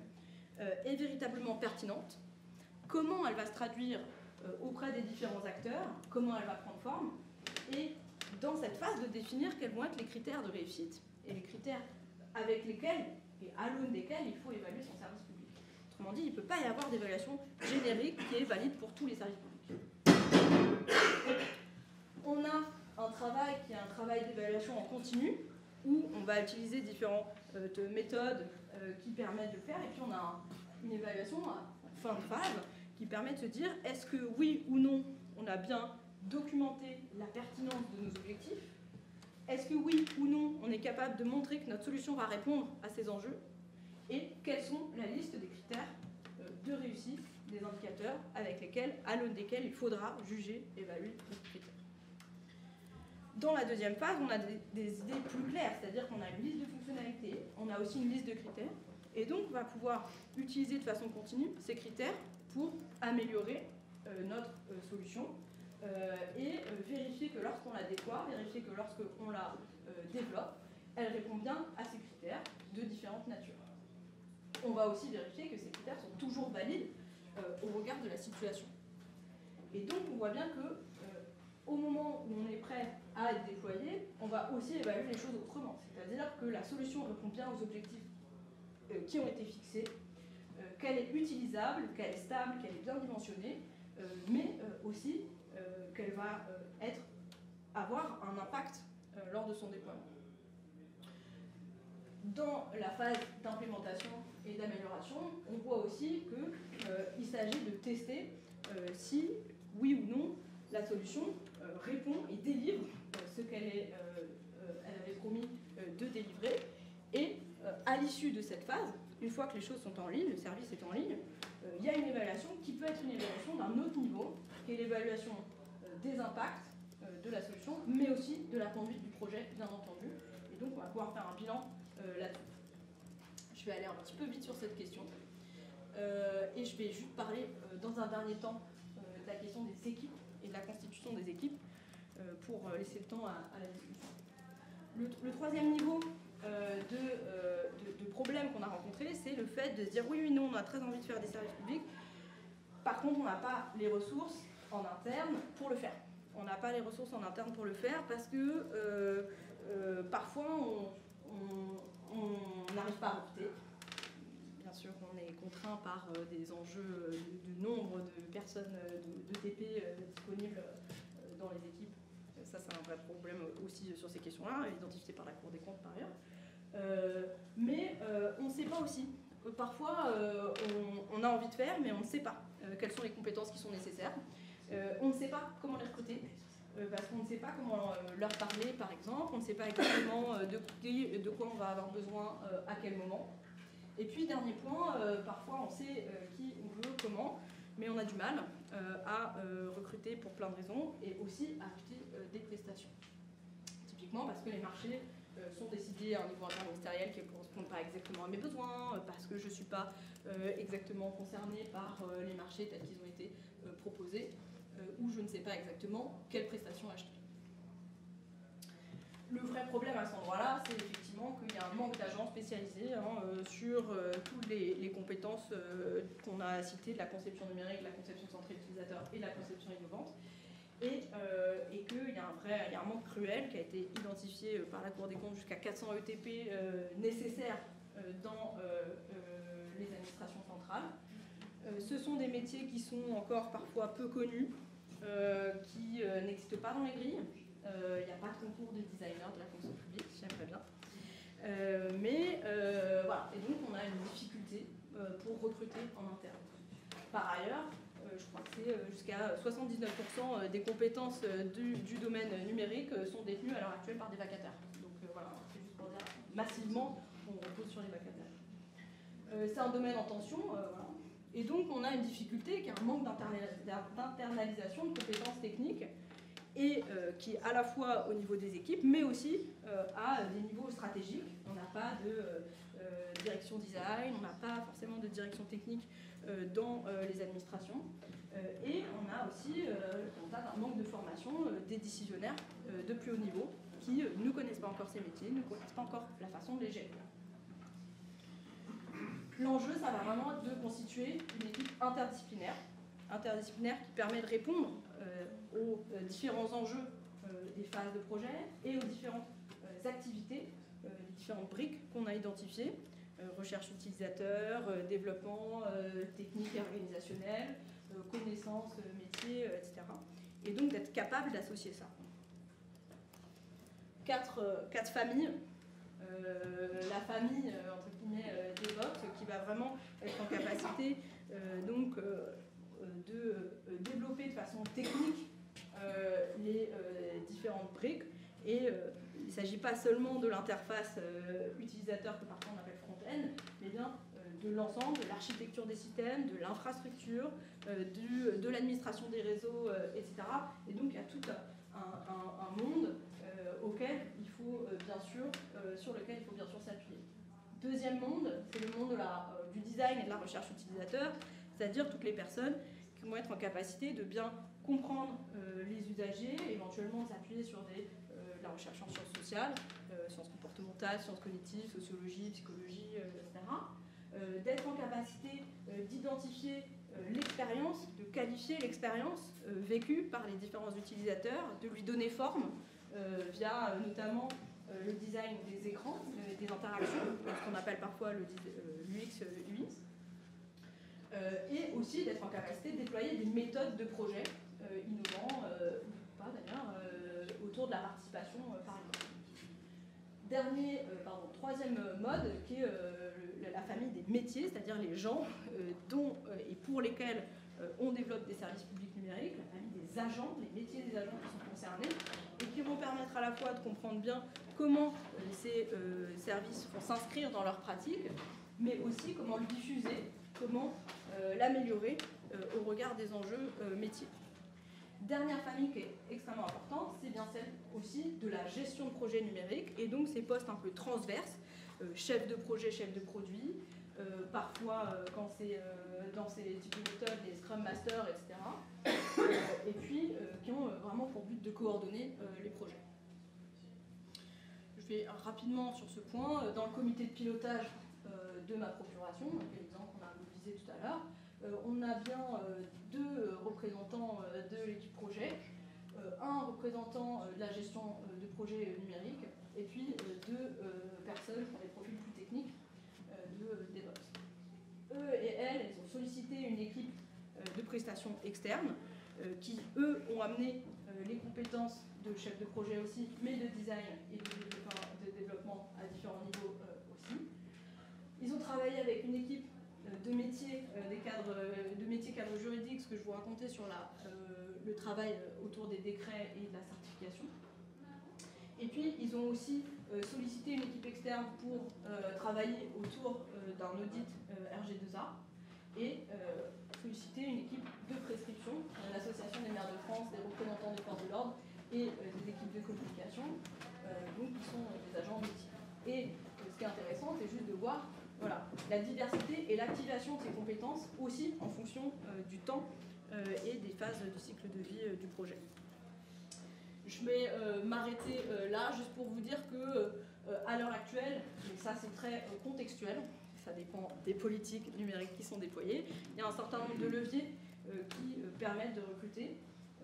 est véritablement pertinente, comment elle va se traduire auprès des différents acteurs, comment elle va prendre forme, et dans cette phase de définir quels vont être les critères de réussite et les critères avec lesquels et à l'aune desquels il faut évaluer son service public. Autrement dit, il ne peut pas y avoir d'évaluation générique qui est valide pour tous les services publics. On a un travail qui est un travail d'évaluation en continu, où on va utiliser différentes méthodes qui permettent de le faire, et puis on a une évaluation à fin de phase qui permet de se dire est-ce que oui ou non on a bien documenté la pertinence de nos objectifs, est-ce que oui ou non on est capable de montrer que notre solution va répondre à ces enjeux, et quelles sont la liste des critères de réussite, des indicateurs avec lesquels, à l'aune desquels il faudra juger, évaluer les critères. Dans la deuxième phase, on a des idées plus claires, c'est-à-dire qu'on a une liste de fonctionnalités, on a aussi une liste de critères, et donc on va pouvoir utiliser de façon continue ces critères pour améliorer notre solution et vérifier que lorsqu'on la déploie, vérifier que lorsqu'on la développe, elle répond bien à ces critères de différentes natures. On va aussi vérifier que ces critères sont toujours valides au regard de la situation. Et donc on voit bien que au moment où on est prêt à être déployé, on va aussi évaluer les choses autrement. C'est-à-dire que la solution répond bien aux objectifs qui ont été fixés, qu'elle est utilisable, qu'elle est stable, qu'elle est bien dimensionnée, mais aussi qu'elle va avoir un impact lors de son déploiement. Dans la phase d'implémentation et d'amélioration, on voit aussi qu'il s'agit de tester si, oui ou non, la solution répond et délivre ce qu'elle avait promis de délivrer. Et à l'issue de cette phase, une fois que les choses sont en ligne, le service est en ligne, il y a une évaluation qui peut être une évaluation d'un autre niveau, qui est l'évaluation des impacts de la solution, mais aussi de la conduite du projet, bien entendu. Et donc, on va pouvoir faire un bilan là-dessus. Je vais aller un petit peu vite sur cette question. Et je vais juste parler dans un dernier temps de la question des équipes et de la constitution des équipes pour laisser le temps à la discussion. Le troisième niveau de problème qu'on a rencontré, c'est le fait de se dire oui, nous on a très envie de faire des services publics, par contre on n'a pas les ressources en interne pour le faire. On n'a pas les ressources en interne pour le faire parce que parfois on n'arrive pas à recruter. Bien sûr qu'on est contraint par des enjeux de nombre de personnes de TP disponibles dans les équipes. Ça, c'est un vrai problème aussi sur ces questions-là, identifié par la Cour des comptes par ailleurs. Mais on ne sait pas aussi. Parfois, on a envie de faire, mais on ne sait pas quelles sont les compétences qui sont nécessaires. On ne sait pas comment les recruter, parce qu'on ne sait pas comment leur parler, par exemple. On ne sait pas exactement de quoi on va avoir besoin à quel moment. Et puis, dernier point, parfois on sait qui on veut, comment, mais on a du mal à recruter pour plein de raisons et aussi à acheter des prestations. Typiquement parce que les marchés sont décidés à un niveau interministériel qui ne correspondent pas exactement à mes besoins, parce que je ne suis pas exactement concernée par les marchés tels qu'ils ont été proposés, ou je ne sais pas exactement quelles prestations acheter. Le vrai problème à cet endroit-là, c'est effectivement qu'il y a un manque d'agents spécialisés sur toutes les compétences qu'on a citées, de la conception numérique, la conception centrée utilisateur et la conception innovante. Et qu'il y a un manque cruel qui a été identifié par la Cour des comptes jusqu'à 400 ETP nécessaires dans les administrations centrales. Ce sont des métiers qui sont encore parfois peu connus, qui n'existent pas dans les grilles. Il n'y a pas de concours de designer de la fonction publique, j'aimerais bien. Voilà, et donc on a une difficulté pour recruter en interne. Par ailleurs, je crois que c'est jusqu'à 79% des compétences du domaine numérique sont détenues à l'heure actuelle par des vacataires. Donc voilà, c'est juste pour dire, massivement, on repose sur les vacataires. C'est un domaine en tension, voilà. Et donc on a une difficulté qui est un manque d'internalisation de compétences techniques et qui est à la fois au niveau des équipes, mais aussi à des niveaux stratégiques. On n'a pas de direction design, on n'a pas forcément de direction technique dans les administrations. Et on a aussi un manque de formation des décisionnaires de plus haut niveau qui ne connaissent pas encore ces métiers, ne connaissent pas encore la façon de les gérer. L'enjeu, ça va vraiment être de constituer une équipe interdisciplinaire qui permet de répondre aux différents enjeux des phases de projet et aux différentes activités, les différentes briques qu'on a identifiées, recherche utilisateur, développement technique et organisationnel, connaissances, métiers, etc. Et donc d'être capable d'associer ça. Quatre familles. La famille, entre guillemets, DevOps, qui va vraiment être en capacité de développer de façon technique les différentes briques. Et il ne s'agit pas seulement de l'interface utilisateur que parfois on appelle front-end, mais bien de l'ensemble, de l'architecture des systèmes, de l'infrastructure, de l'administration des réseaux, etc. Et donc il y a tout un monde auquel il faut sur lequel il faut bien sûr s'appuyer. Deuxième monde, c'est le monde du design et de la recherche utilisateur, c'est-à-dire toutes les personnes qui vont être en capacité de bien comprendre les usagers, éventuellement s'appuyer sur la recherche en sciences sociales, sciences comportementales, sciences cognitives, sociologie, psychologie, etc. D'être en capacité d'identifier l'expérience, de qualifier l'expérience vécue par les différents utilisateurs, de lui donner forme via notamment le design des écrans, des interactions, ce qu'on appelle parfois l'UX, UI, et aussi d'être en capacité de déployer des méthodes de projet innovants, ou pas d'ailleurs, autour de la participation par exemple. Troisième mode, qui est la famille des métiers, c'est-à-dire les gens dont et pour lesquels on développe des services publics numériques, la famille des agents, les métiers des agents qui sont concernés, et qui vont permettre à la fois de comprendre bien comment ces services vont s'inscrire dans leur pratique, mais aussi comment le diffuser, comment l'améliorer au regard des enjeux métiers. Dernière famille qui est extrêmement importante, c'est bien celle aussi de la gestion de projets numériques, et donc ces postes un peu transverses, chef de projet, chef de produit, parfois quand c'est dans ces types de méthodes, les Scrum Masters, etc. Et puis qui ont vraiment pour but de coordonner les projets. Je vais rapidement sur ce point. Dans le comité de pilotage de ma procuration, donc l'exemple qu'on a mobilisé tout à l'heure, on a bien 2 représentants de l'équipe projet, un représentant de la gestion de projets numériques, et puis 2 personnes pour les profils plus techniques de DevOps. Eux et elles ont sollicité une équipe de prestations externes qui, eux, ont amené les compétences de chef de projet aussi, mais de design et de développement à différents niveaux aussi. Ils ont travaillé avec une équipe de métiers, cadres juridiques, ce que je vous racontais sur le travail autour des décrets et de la certification. Et puis, ils ont aussi sollicité une équipe externe pour travailler autour d'un audit RG2A et sollicité une équipe de prescription, l'association des maires de France, des représentants des forces de l'ordre et des équipes de communication, donc qui sont des agents métiers. Et ce qui est intéressant, c'est juste de voir la diversité et l'activation de ces compétences aussi en fonction du temps et des phases du cycle de vie du projet. Je vais m'arrêter là juste pour vous dire que à l'heure actuelle, mais ça c'est très contextuel, ça dépend des politiques numériques qui sont déployées, il y a un certain nombre de leviers qui permettent de recruter.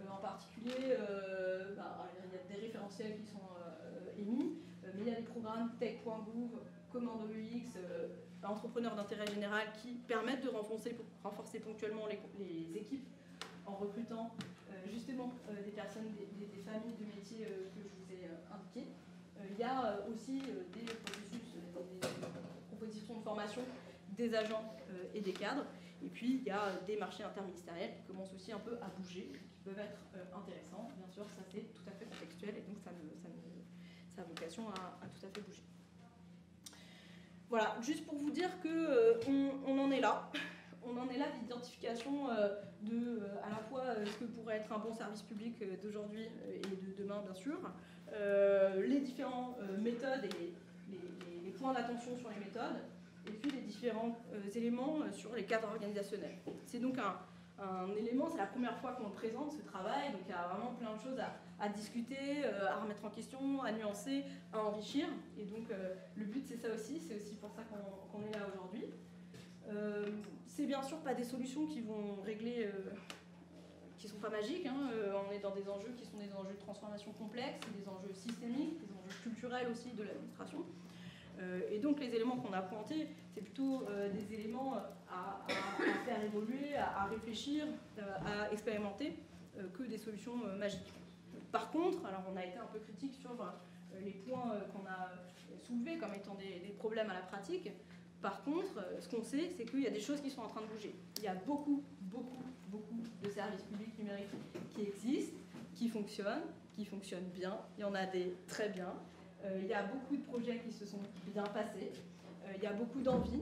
En particulier, il y a des référentiels qui sont émis, mais il y a des programmes tech.gouv, Commando UX, entrepreneurs d'intérêt général qui permettent de renforcer ponctuellement les équipes en recrutant justement des personnes, des familles de métiers que je vous ai indiquées. Il y a aussi des processus, des propositions de formation des agents et des cadres. Et puis il y a des marchés interministériels qui commencent aussi un peu à bouger, qui peuvent être intéressants. Bien sûr, ça c'est tout à fait contextuel et donc ça a vocation à tout à fait bouger. Voilà, juste pour vous dire qu'on en est là. On en est là d'identification de à la fois ce que pourrait être un bon service public d'aujourd'hui et de demain, bien sûr, les différentes méthodes et les points d'attention sur les méthodes, et puis les différents éléments sur les cadres organisationnels. C'est donc un élément, c'est la première fois qu'on présente ce travail, donc il y a vraiment plein de choses à discuter, à remettre en question, à nuancer, à enrichir. Et donc le but c'est ça aussi, c'est aussi pour ça qu'on est là aujourd'hui. C'est bien sûr pas des solutions qui vont régler, qui sont pas magiques, hein. On est dans des enjeux qui sont des enjeux de transformation complexes, des enjeux systémiques, des enjeux culturels aussi de l'administration. Et donc les éléments qu'on a pointés, c'est plutôt des éléments à faire évoluer, à réfléchir, à expérimenter, que des solutions magiques. Par contre, alors on a été un peu critique sur les points qu'on a soulevés comme étant des problèmes à la pratique. Par contre, ce qu'on sait, c'est qu'il y a des choses qui sont en train de bouger. Il y a beaucoup de services publics numériques qui existent, qui fonctionnent bien. Il y en a des très bien. Il y a beaucoup de projets qui se sont bien passés. Il y a beaucoup d'envie.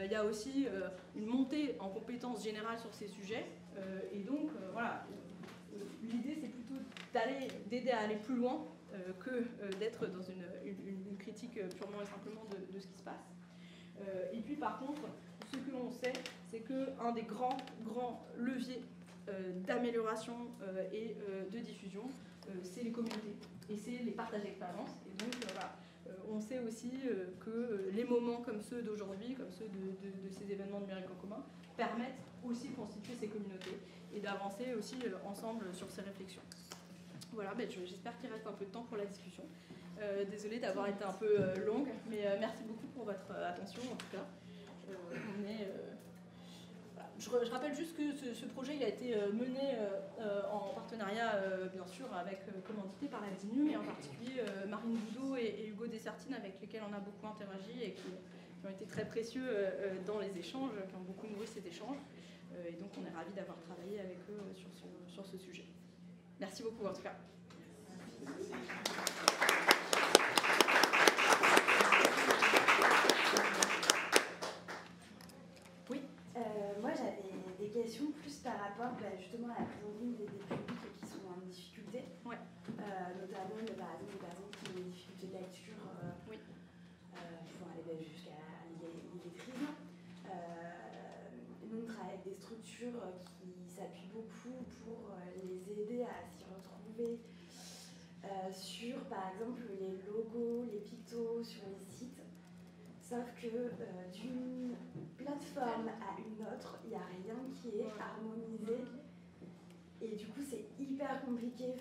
Il y a aussi une montée en compétences générales sur ces sujets. Et donc, voilà, l'idée, c'est plutôt d'aider à aller plus loin que d'être dans une critique purement et simplement de ce qui se passe. Et puis par contre, ce que l'on sait, c'est qu'un des grands leviers d'amélioration et de diffusion, c'est les communautés et c'est les partages d'expériences. Et donc voilà, on sait aussi que les moments comme ceux d'aujourd'hui, comme ceux de ces événements numériques en commun, permettent aussi de constituer ces communautés et d'avancer aussi ensemble sur ces réflexions. Voilà, j'espère qu'il reste un peu de temps pour la discussion. Désolée d'avoir été un peu longue, mais merci beaucoup pour votre attention en tout cas. Voilà. Je rappelle juste que ce projet il a été mené en partenariat bien sûr avec commandité par la DINUM et en particulier Marine Boudot et Hugo Dessertine avec lesquels on a beaucoup interagi et qui ont été très précieux dans les échanges, qui ont beaucoup nourri ces échanges. Et donc on est ravis d'avoir travaillé avec eux sur ce sujet. Merci beaucoup en tout cas. Moi j'avais des questions plus par rapport justement à la prise en ligne des publics qui sont en difficulté, ouais. Notamment par exemple des personnes qui ont des difficultés de lecture, oui. qui vont aller jusqu'à l'illettrisme. Nous, on travaille avec des structures qui s'appuient beaucoup pour les aider à s'y retrouver sur, par exemple, les logos, les pictos sur les sites. Sauf que d'une plateforme à une autre, il n'y a rien qui est harmonisé. Et du coup, c'est hyper compliqué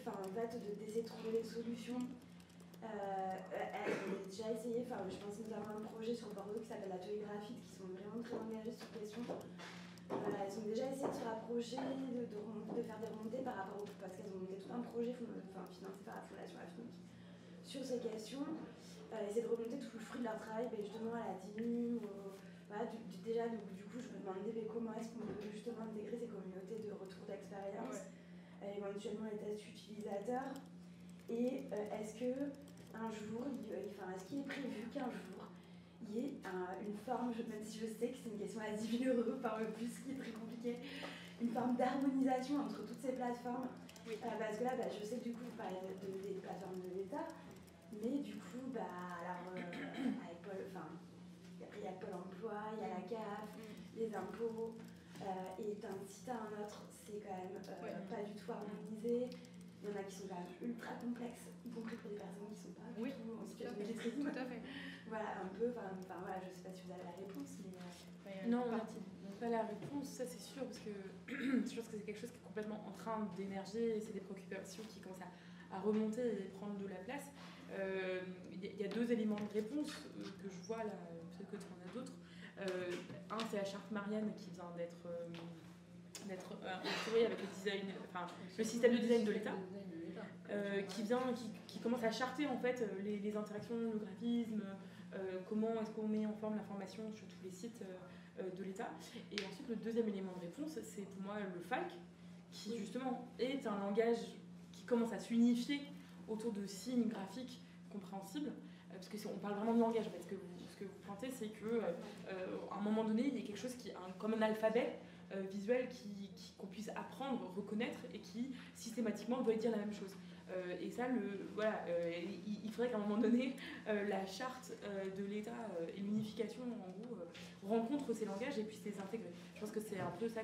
d'essayer de trouver des solutions. J'ai déjà essayé, je pense notamment à un projet sur Bordeaux qui s'appelle l'Atelier Graphite, qui sont vraiment très engagés sur cette question. Elles ont déjà essayé de se rapprocher, de faire des remontées par rapport parce qu'elles ont monté tout un projet financé par la Fondation AFNIC sur ces questions. Essayer de remonter tout le fruit de leur travail justement à la DINU. Du coup, je me demandais comment est-ce qu'on peut justement intégrer ces communautés de retour d'expérience, éventuellement les tests utilisateurs. Et est-ce que un jour, est-ce qu'il est prévu qu'un jour il y ait une forme, même si je sais que c'est une question à 10 000 € par le plus, qui est très compliqué, une forme d'harmonisation entre toutes ces plateformes. Parce que là, je sais que du coup, vous parlez des plateformes de l'État, mais du coup, avec Pôle, il y a Pôle emploi, il y a la CAF, les impôts, et d'un site à un autre, c'est quand même pas du tout harmonisé. Il y en a qui sont quand même ultra complexes, y compris pour des personnes qui ne sont pas du tout en situation de maîtrise. Tout à fait. Voilà, un peu, voilà, je ne sais pas si vous avez la réponse, mais... Non, on n'a pas la réponse, ça c'est sûr, parce que je pense que c'est quelque chose qui est complètement en train d'émerger, et c'est des préoccupations qui commencent à remonter et prendre de la place. Il y a deux éléments de réponse que je vois là, peut-être que tu en as d'autres. Un, c'est la charte Marianne qui vient d'être instaurée avec le système de design de l'État, qui commence à charter en fait les interactions, le graphisme, comment est-ce qu'on met en forme l'information sur tous les sites de l'État. Et ensuite, le deuxième élément de réponse, c'est pour moi le FAQ, qui justement est un langage qui commence à s'unifier autour de signes graphiques compréhensibles, parce qu'on parle vraiment de langage. En fait, ce que vous pointez, c'est qu'à un moment donné, il y a quelque chose comme un alphabet visuel qu'on puisse apprendre, reconnaître, et qui systématiquement doit dire la même chose. Et ça, il faudrait qu'à un moment donné, la charte de l'État et l'unification, en gros, rencontrent ces langages et puissent les intégrer. Je pense que c'est un peu ça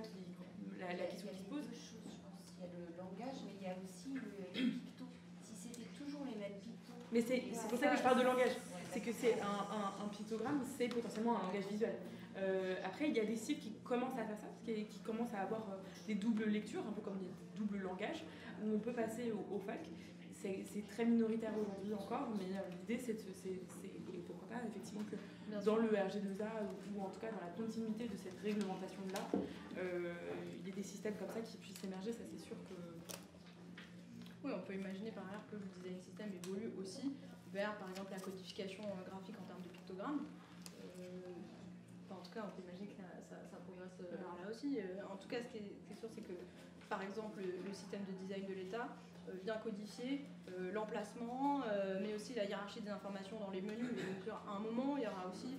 la question qui se pose. Je pense qu'il y a le langage, mais il y a aussi les pictos. Si c'était toujours les mêmes pictos... Mais c'est pour ça que je parle de langage. C'est que c'est un pictogramme, c'est potentiellement un langage visuel. Après, il y a des sites qui commencent à faire ça, qui commencent à avoir des doubles lectures, un peu comme des doubles langages, où on peut passer au FAQ. C'est très minoritaire aujourd'hui encore, mais l'idée, c'est pourquoi pas, effectivement, que dans le RG2A, ou en tout cas dans la continuité de cette réglementation-là, il y ait des systèmes comme ça qui puissent émerger, ça c'est sûr que... Oui, on peut imaginer par ailleurs que le design system évolue aussi vers, par exemple, la codification graphique en termes de pictogrammes. En tout cas, on peut imaginer que ça progresse par là aussi. En tout cas, ce qui est sûr, c'est que, par exemple, le système de design de l'État vient codifier l'emplacement, mais aussi la hiérarchie des informations dans les menus. Et donc, à un moment, il y aura aussi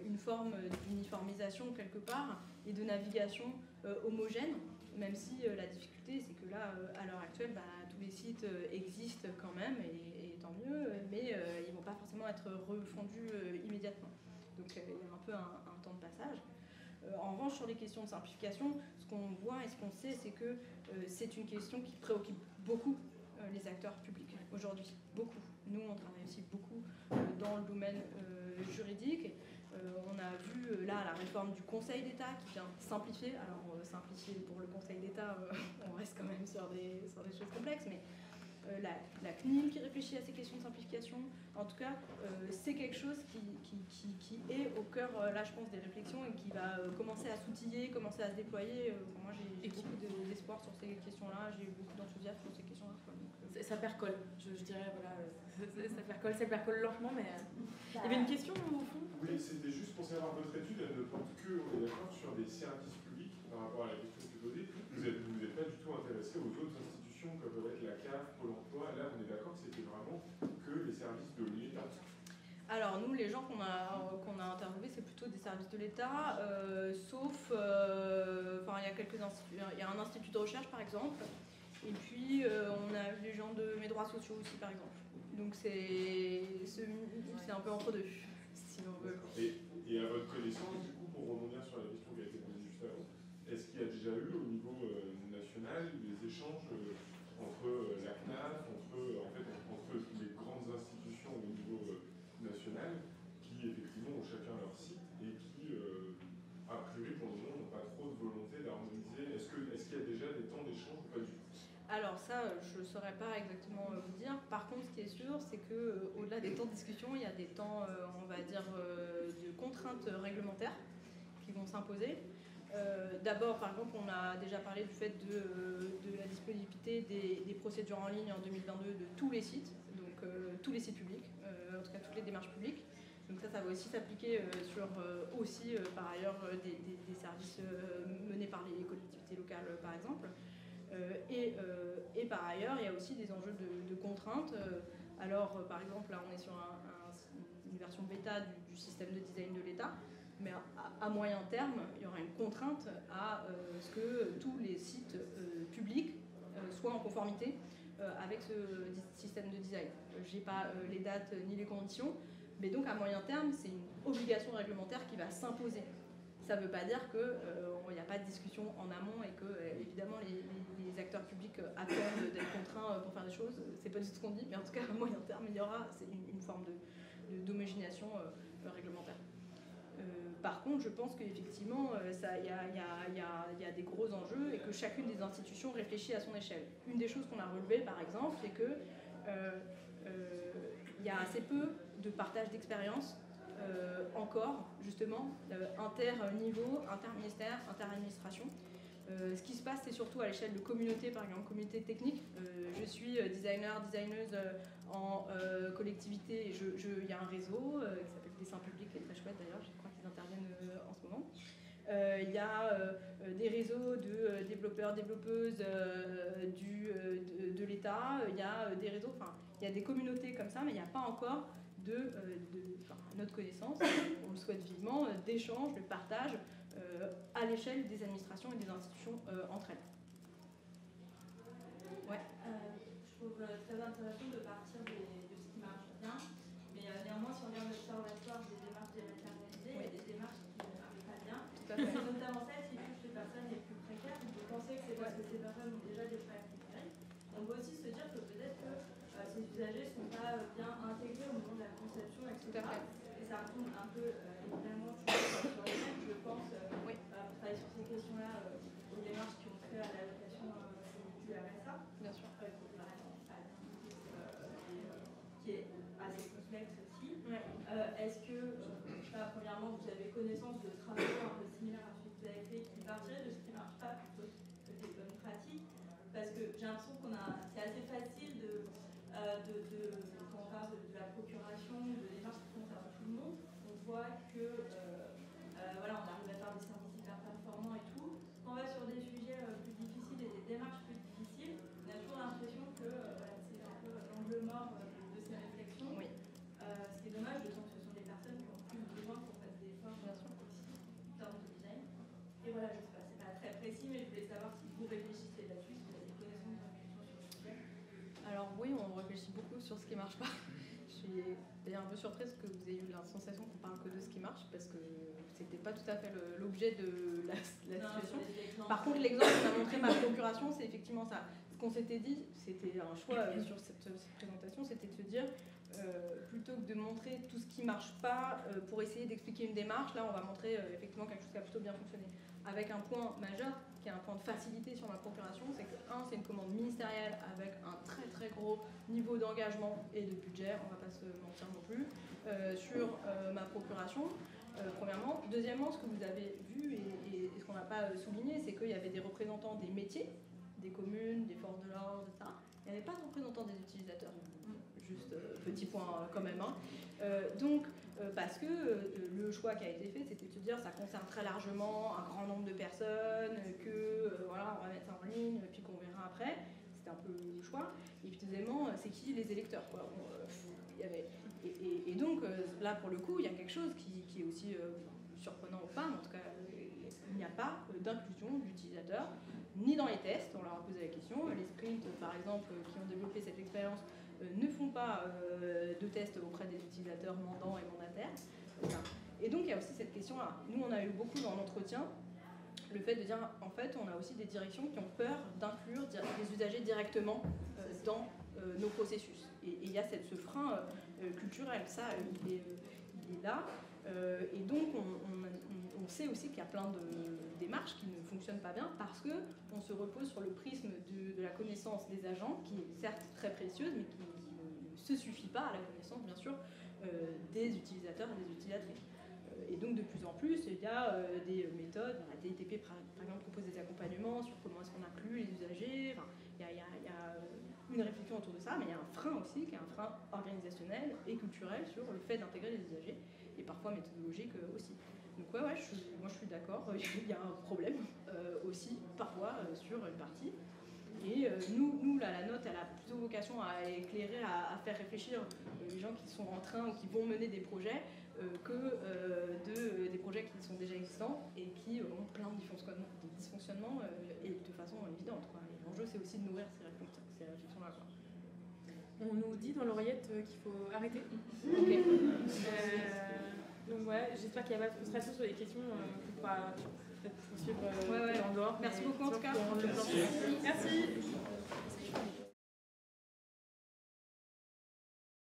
une forme d'uniformisation quelque part et de navigation homogène, même si la difficulté, c'est que là, à l'heure actuelle, tous les sites existent quand même, et tant mieux, mais ils ne vont pas forcément être refondus immédiatement. Donc il y a un peu un temps de passage. En revanche, sur les questions de simplification, ce qu'on voit et ce qu'on sait, c'est que c'est une question qui préoccupe beaucoup les acteurs publics aujourd'hui. Beaucoup. Nous, on travaille aussi beaucoup dans le domaine juridique. On a vu là la réforme du Conseil d'État qui vient simplifier. Alors, simplifier pour le Conseil d'État, on reste quand même sur des choses complexes, mais la CNIL qui réfléchit à ces questions de simplification, en tout cas, c'est quelque chose qui est au cœur, là, je pense, des réflexions et qui va commencer à s'outiller, commencer à se déployer. Moi, j'ai beaucoup d'espoir sur ces questions-là, j'ai beaucoup d'enthousiasme sur ces questions-là. Ça percole, je dirais, voilà, ça percole lentement, mais... Il y avait une question au fond? Oui, c'était juste pour savoir votre étude, elle ne porte que, on est d'accord, sur des services publics par rapport à la question que vous posez. Vous n'êtes pas du tout intéressé aux autres institutions comme peuvent être la CAF, Pôle emploi. Là, on est d'accord que c'était vraiment que les services de l'État. Alors nous, les gens qu'on a interviewés, c'est plutôt des services de l'État, sauf, il y a quelques instituts. Il y a un institut de recherche, par exemple, et puis on a les gens de mes droits sociaux aussi, par exemple. Donc c'est un peu entre deux, si on veut. Et à votre connaissance, du coup, pour rebondir sur la question qui a été posée juste avant, est-ce qu'il y a déjà eu au niveau national des échanges entre la CNAF, entre les grandes institutions au niveau national qui effectivement ont chacun leur site et qui, a priori pour le moment, n'ont pas trop de volonté d'harmoniser. Est-ce qu'il y a déjà des temps d'échange ou pas du tout? Alors ça, je ne saurais pas exactement vous dire. Par contre, ce qui est sûr, c'est qu'au-delà des temps de discussion, il y a des temps, on va dire, de contraintes réglementaires qui vont s'imposer. D'abord, par exemple, on a déjà parlé du fait de la disponibilité des procédures en ligne en 2022 de tous les sites, donc tous les sites publics, en tout cas toutes les démarches publiques. Donc ça va aussi s'appliquer sur aussi, par ailleurs, des services menés par les collectivités locales, par exemple. Et par ailleurs, il y a aussi des enjeux de contraintes. Alors, par exemple, là, on est sur une version bêta du système de design de l'État, mais à moyen terme, il y aura une contrainte à ce que tous les sites publics soient en conformité avec ce système de design. Je n'ai pas les dates ni les conditions, mais donc à moyen terme, c'est une obligation réglementaire qui va s'imposer. Ça ne veut pas dire qu'il n'y a pas de discussion en amont et que, évidemment, les acteurs publics attendent d'être contraints pour faire des choses. C'est pas du tout ce qu'on dit, mais en tout cas, à moyen terme, il y aura une forme d'homogénéisation réglementaire. Par contre, je pense qu'effectivement, il y a des gros enjeux et que chacune des institutions réfléchit à son échelle. Une des choses qu'on a relevées, par exemple, c'est que il y a assez peu de partage d'expérience encore, justement, inter-niveau, inter-ministère, inter-administration. Ce qui se passe, c'est surtout à l'échelle de communautés, par exemple, communauté technique. Je suis designeuse en collectivité. Il y a un réseau qui s'appelle Dessin Public, qui est très chouette d'ailleurs, je crois qu'ils interviennent en ce moment. Il y a des réseaux de développeurs, développeuses de l'État. Il y a des réseaux, enfin, il y a des communautés comme ça, mais il n'y a pas encore à notre connaissance, on le souhaite vivement, d'échanges, de partage à l'échelle des administrations et des institutions entre elles. Ouais. Je trouve très intéressant de partir de ce qui marche bien, mais néanmoins, si on regarde l'observatoire des démarches dématérialisées, il y a des démarches qui ne marchent pas bien, notamment celles qui touchent les personnes les plus précaires. Vous pensez que c'est parce que ces personnes ont déjà des frais numériques. On peut aussi se dire que peut-être que ces usagers ne sont pas bien intégrés au moment de la conception, etc. Et ça retourne un peu, évidemment, sur les mêmes, je pense, pour travailler sur ces questions-là, aux démarches qui ont trait à l'allocation du RSA. Bien sûr. Qui est assez complexe aussi. Est-ce que, je sais pas, premièrement, vous avez connaissance de travaux un peu similaires à ce que vous avez fait qui partiraient de ce qui ne marche pas plutôt que des bonnes pratiques? Parce que j'ai l'impression c'est assez facile quand on parle de la procuration, de démarches qui concernent tout le monde, on voit que voilà, on arrive à faire des services hyper performants et tout. Quand on va sur des sujets plus difficiles et des démarches plus difficiles, on a toujours l'impression que c'est un peu l'angle mort de ces réflexions. Oui. Ce qui est dommage, d'autant que ce sont des personnes qui ont plus besoin qu'on fasse des efforts aussi en termes de design. Et voilà, je sais pas, c'est pas très précis, mais je voulais savoir si vous réfléchissez là-dessus, si vous avez des connaissances sur ce sujet. Alors oui, on réfléchit beaucoup sur ce qui ne marche pas. Je suis d'ailleurs un peu surprise que vous ayez eu la sensation qu'on parle que de ce qui marche, parce que c'était pas tout à fait l'objet de la situation. Par contre, l'exemple qu'on a montré ma procuration, c'est effectivement ça. Ce qu'on s'était dit, c'était un choix sur cette présentation, c'était de se dire, plutôt que de montrer tout ce qui ne marche pas pour essayer d'expliquer une démarche, là on va montrer effectivement quelque chose qui a plutôt bien fonctionné. Avec un point majeur, qui est un point de facilité sur ma procuration, c'est que, c'est une commande ministérielle avec un très très gros niveau d'engagement et de budget, on ne va pas se mentir non plus, sur ma procuration, premièrement. Deuxièmement, ce que vous avez vu et ce qu'on n'a pas souligné, c'est qu'il y avait des représentants des métiers, des communes, des forces de l'ordre, etc. Il n'y avait pas de représentants des utilisateurs. Juste petit point quand même. Donc, parce que le choix qui a été fait, c'était de se dire ça concerne très largement un grand nombre de personnes, que voilà, on va mettre ça en ligne, puis qu'on verra après. C'était un peu le choix. Et puis deuxièmement, c'est qui les électeurs, quoi. Il y avait, et donc là, pour le coup, il y a quelque chose qui est aussi surprenant ou pas, mais en tout cas, il n'y a pas d'inclusion d'utilisateurs, ni dans les tests. On leur a posé la question. Les sprints, par exemple, qui ont développé cette expérience, ne font pas de tests auprès des utilisateurs mandants et mandataires. Et donc, il y a aussi cette question-là. Nous, on a eu beaucoup dans l'entretien le fait de dire, en fait, on a aussi des directions qui ont peur d'inclure les usagers directement dans nos processus. Et il y a ce frein culturel, ça, il est là. Et donc, on sait aussi qu'il y a plein de démarches qui ne fonctionnent pas bien parce qu'on se repose sur le prisme de la connaissance des agents, qui est certes très précieuse, mais qui ne se suffit pas à la connaissance, bien sûr, des utilisateurs et des utilisatrices. Et donc, de plus en plus, il y a des méthodes. La DITP, par exemple, propose des accompagnements sur comment est-ce qu'on inclut les usagers. Enfin, il y a une réflexion autour de ça, mais il y a un frein aussi, qui est un frein organisationnel et culturel sur le fait d'intégrer les usagers, et parfois méthodologique aussi. Donc moi je suis d'accord, il y a un problème aussi, parfois, sur une partie. Et nous là, la note, elle a plutôt vocation à éclairer, à faire réfléchir les gens qui sont en train ou qui vont mener des projets, que des projets qui sont déjà existants et qui ont plein de dysfonctionnements et de façon évidente. L'enjeu, c'est aussi de nourrir ces réflexions-là. On nous dit dans l'oreillette qu'il faut arrêter. Ok. Donc ouais, j'espère qu'il n'y a pas de frustration sur les questions qu'on pourra peut-être poursuivre en dehors. Merci beaucoup en tout cas. Merci.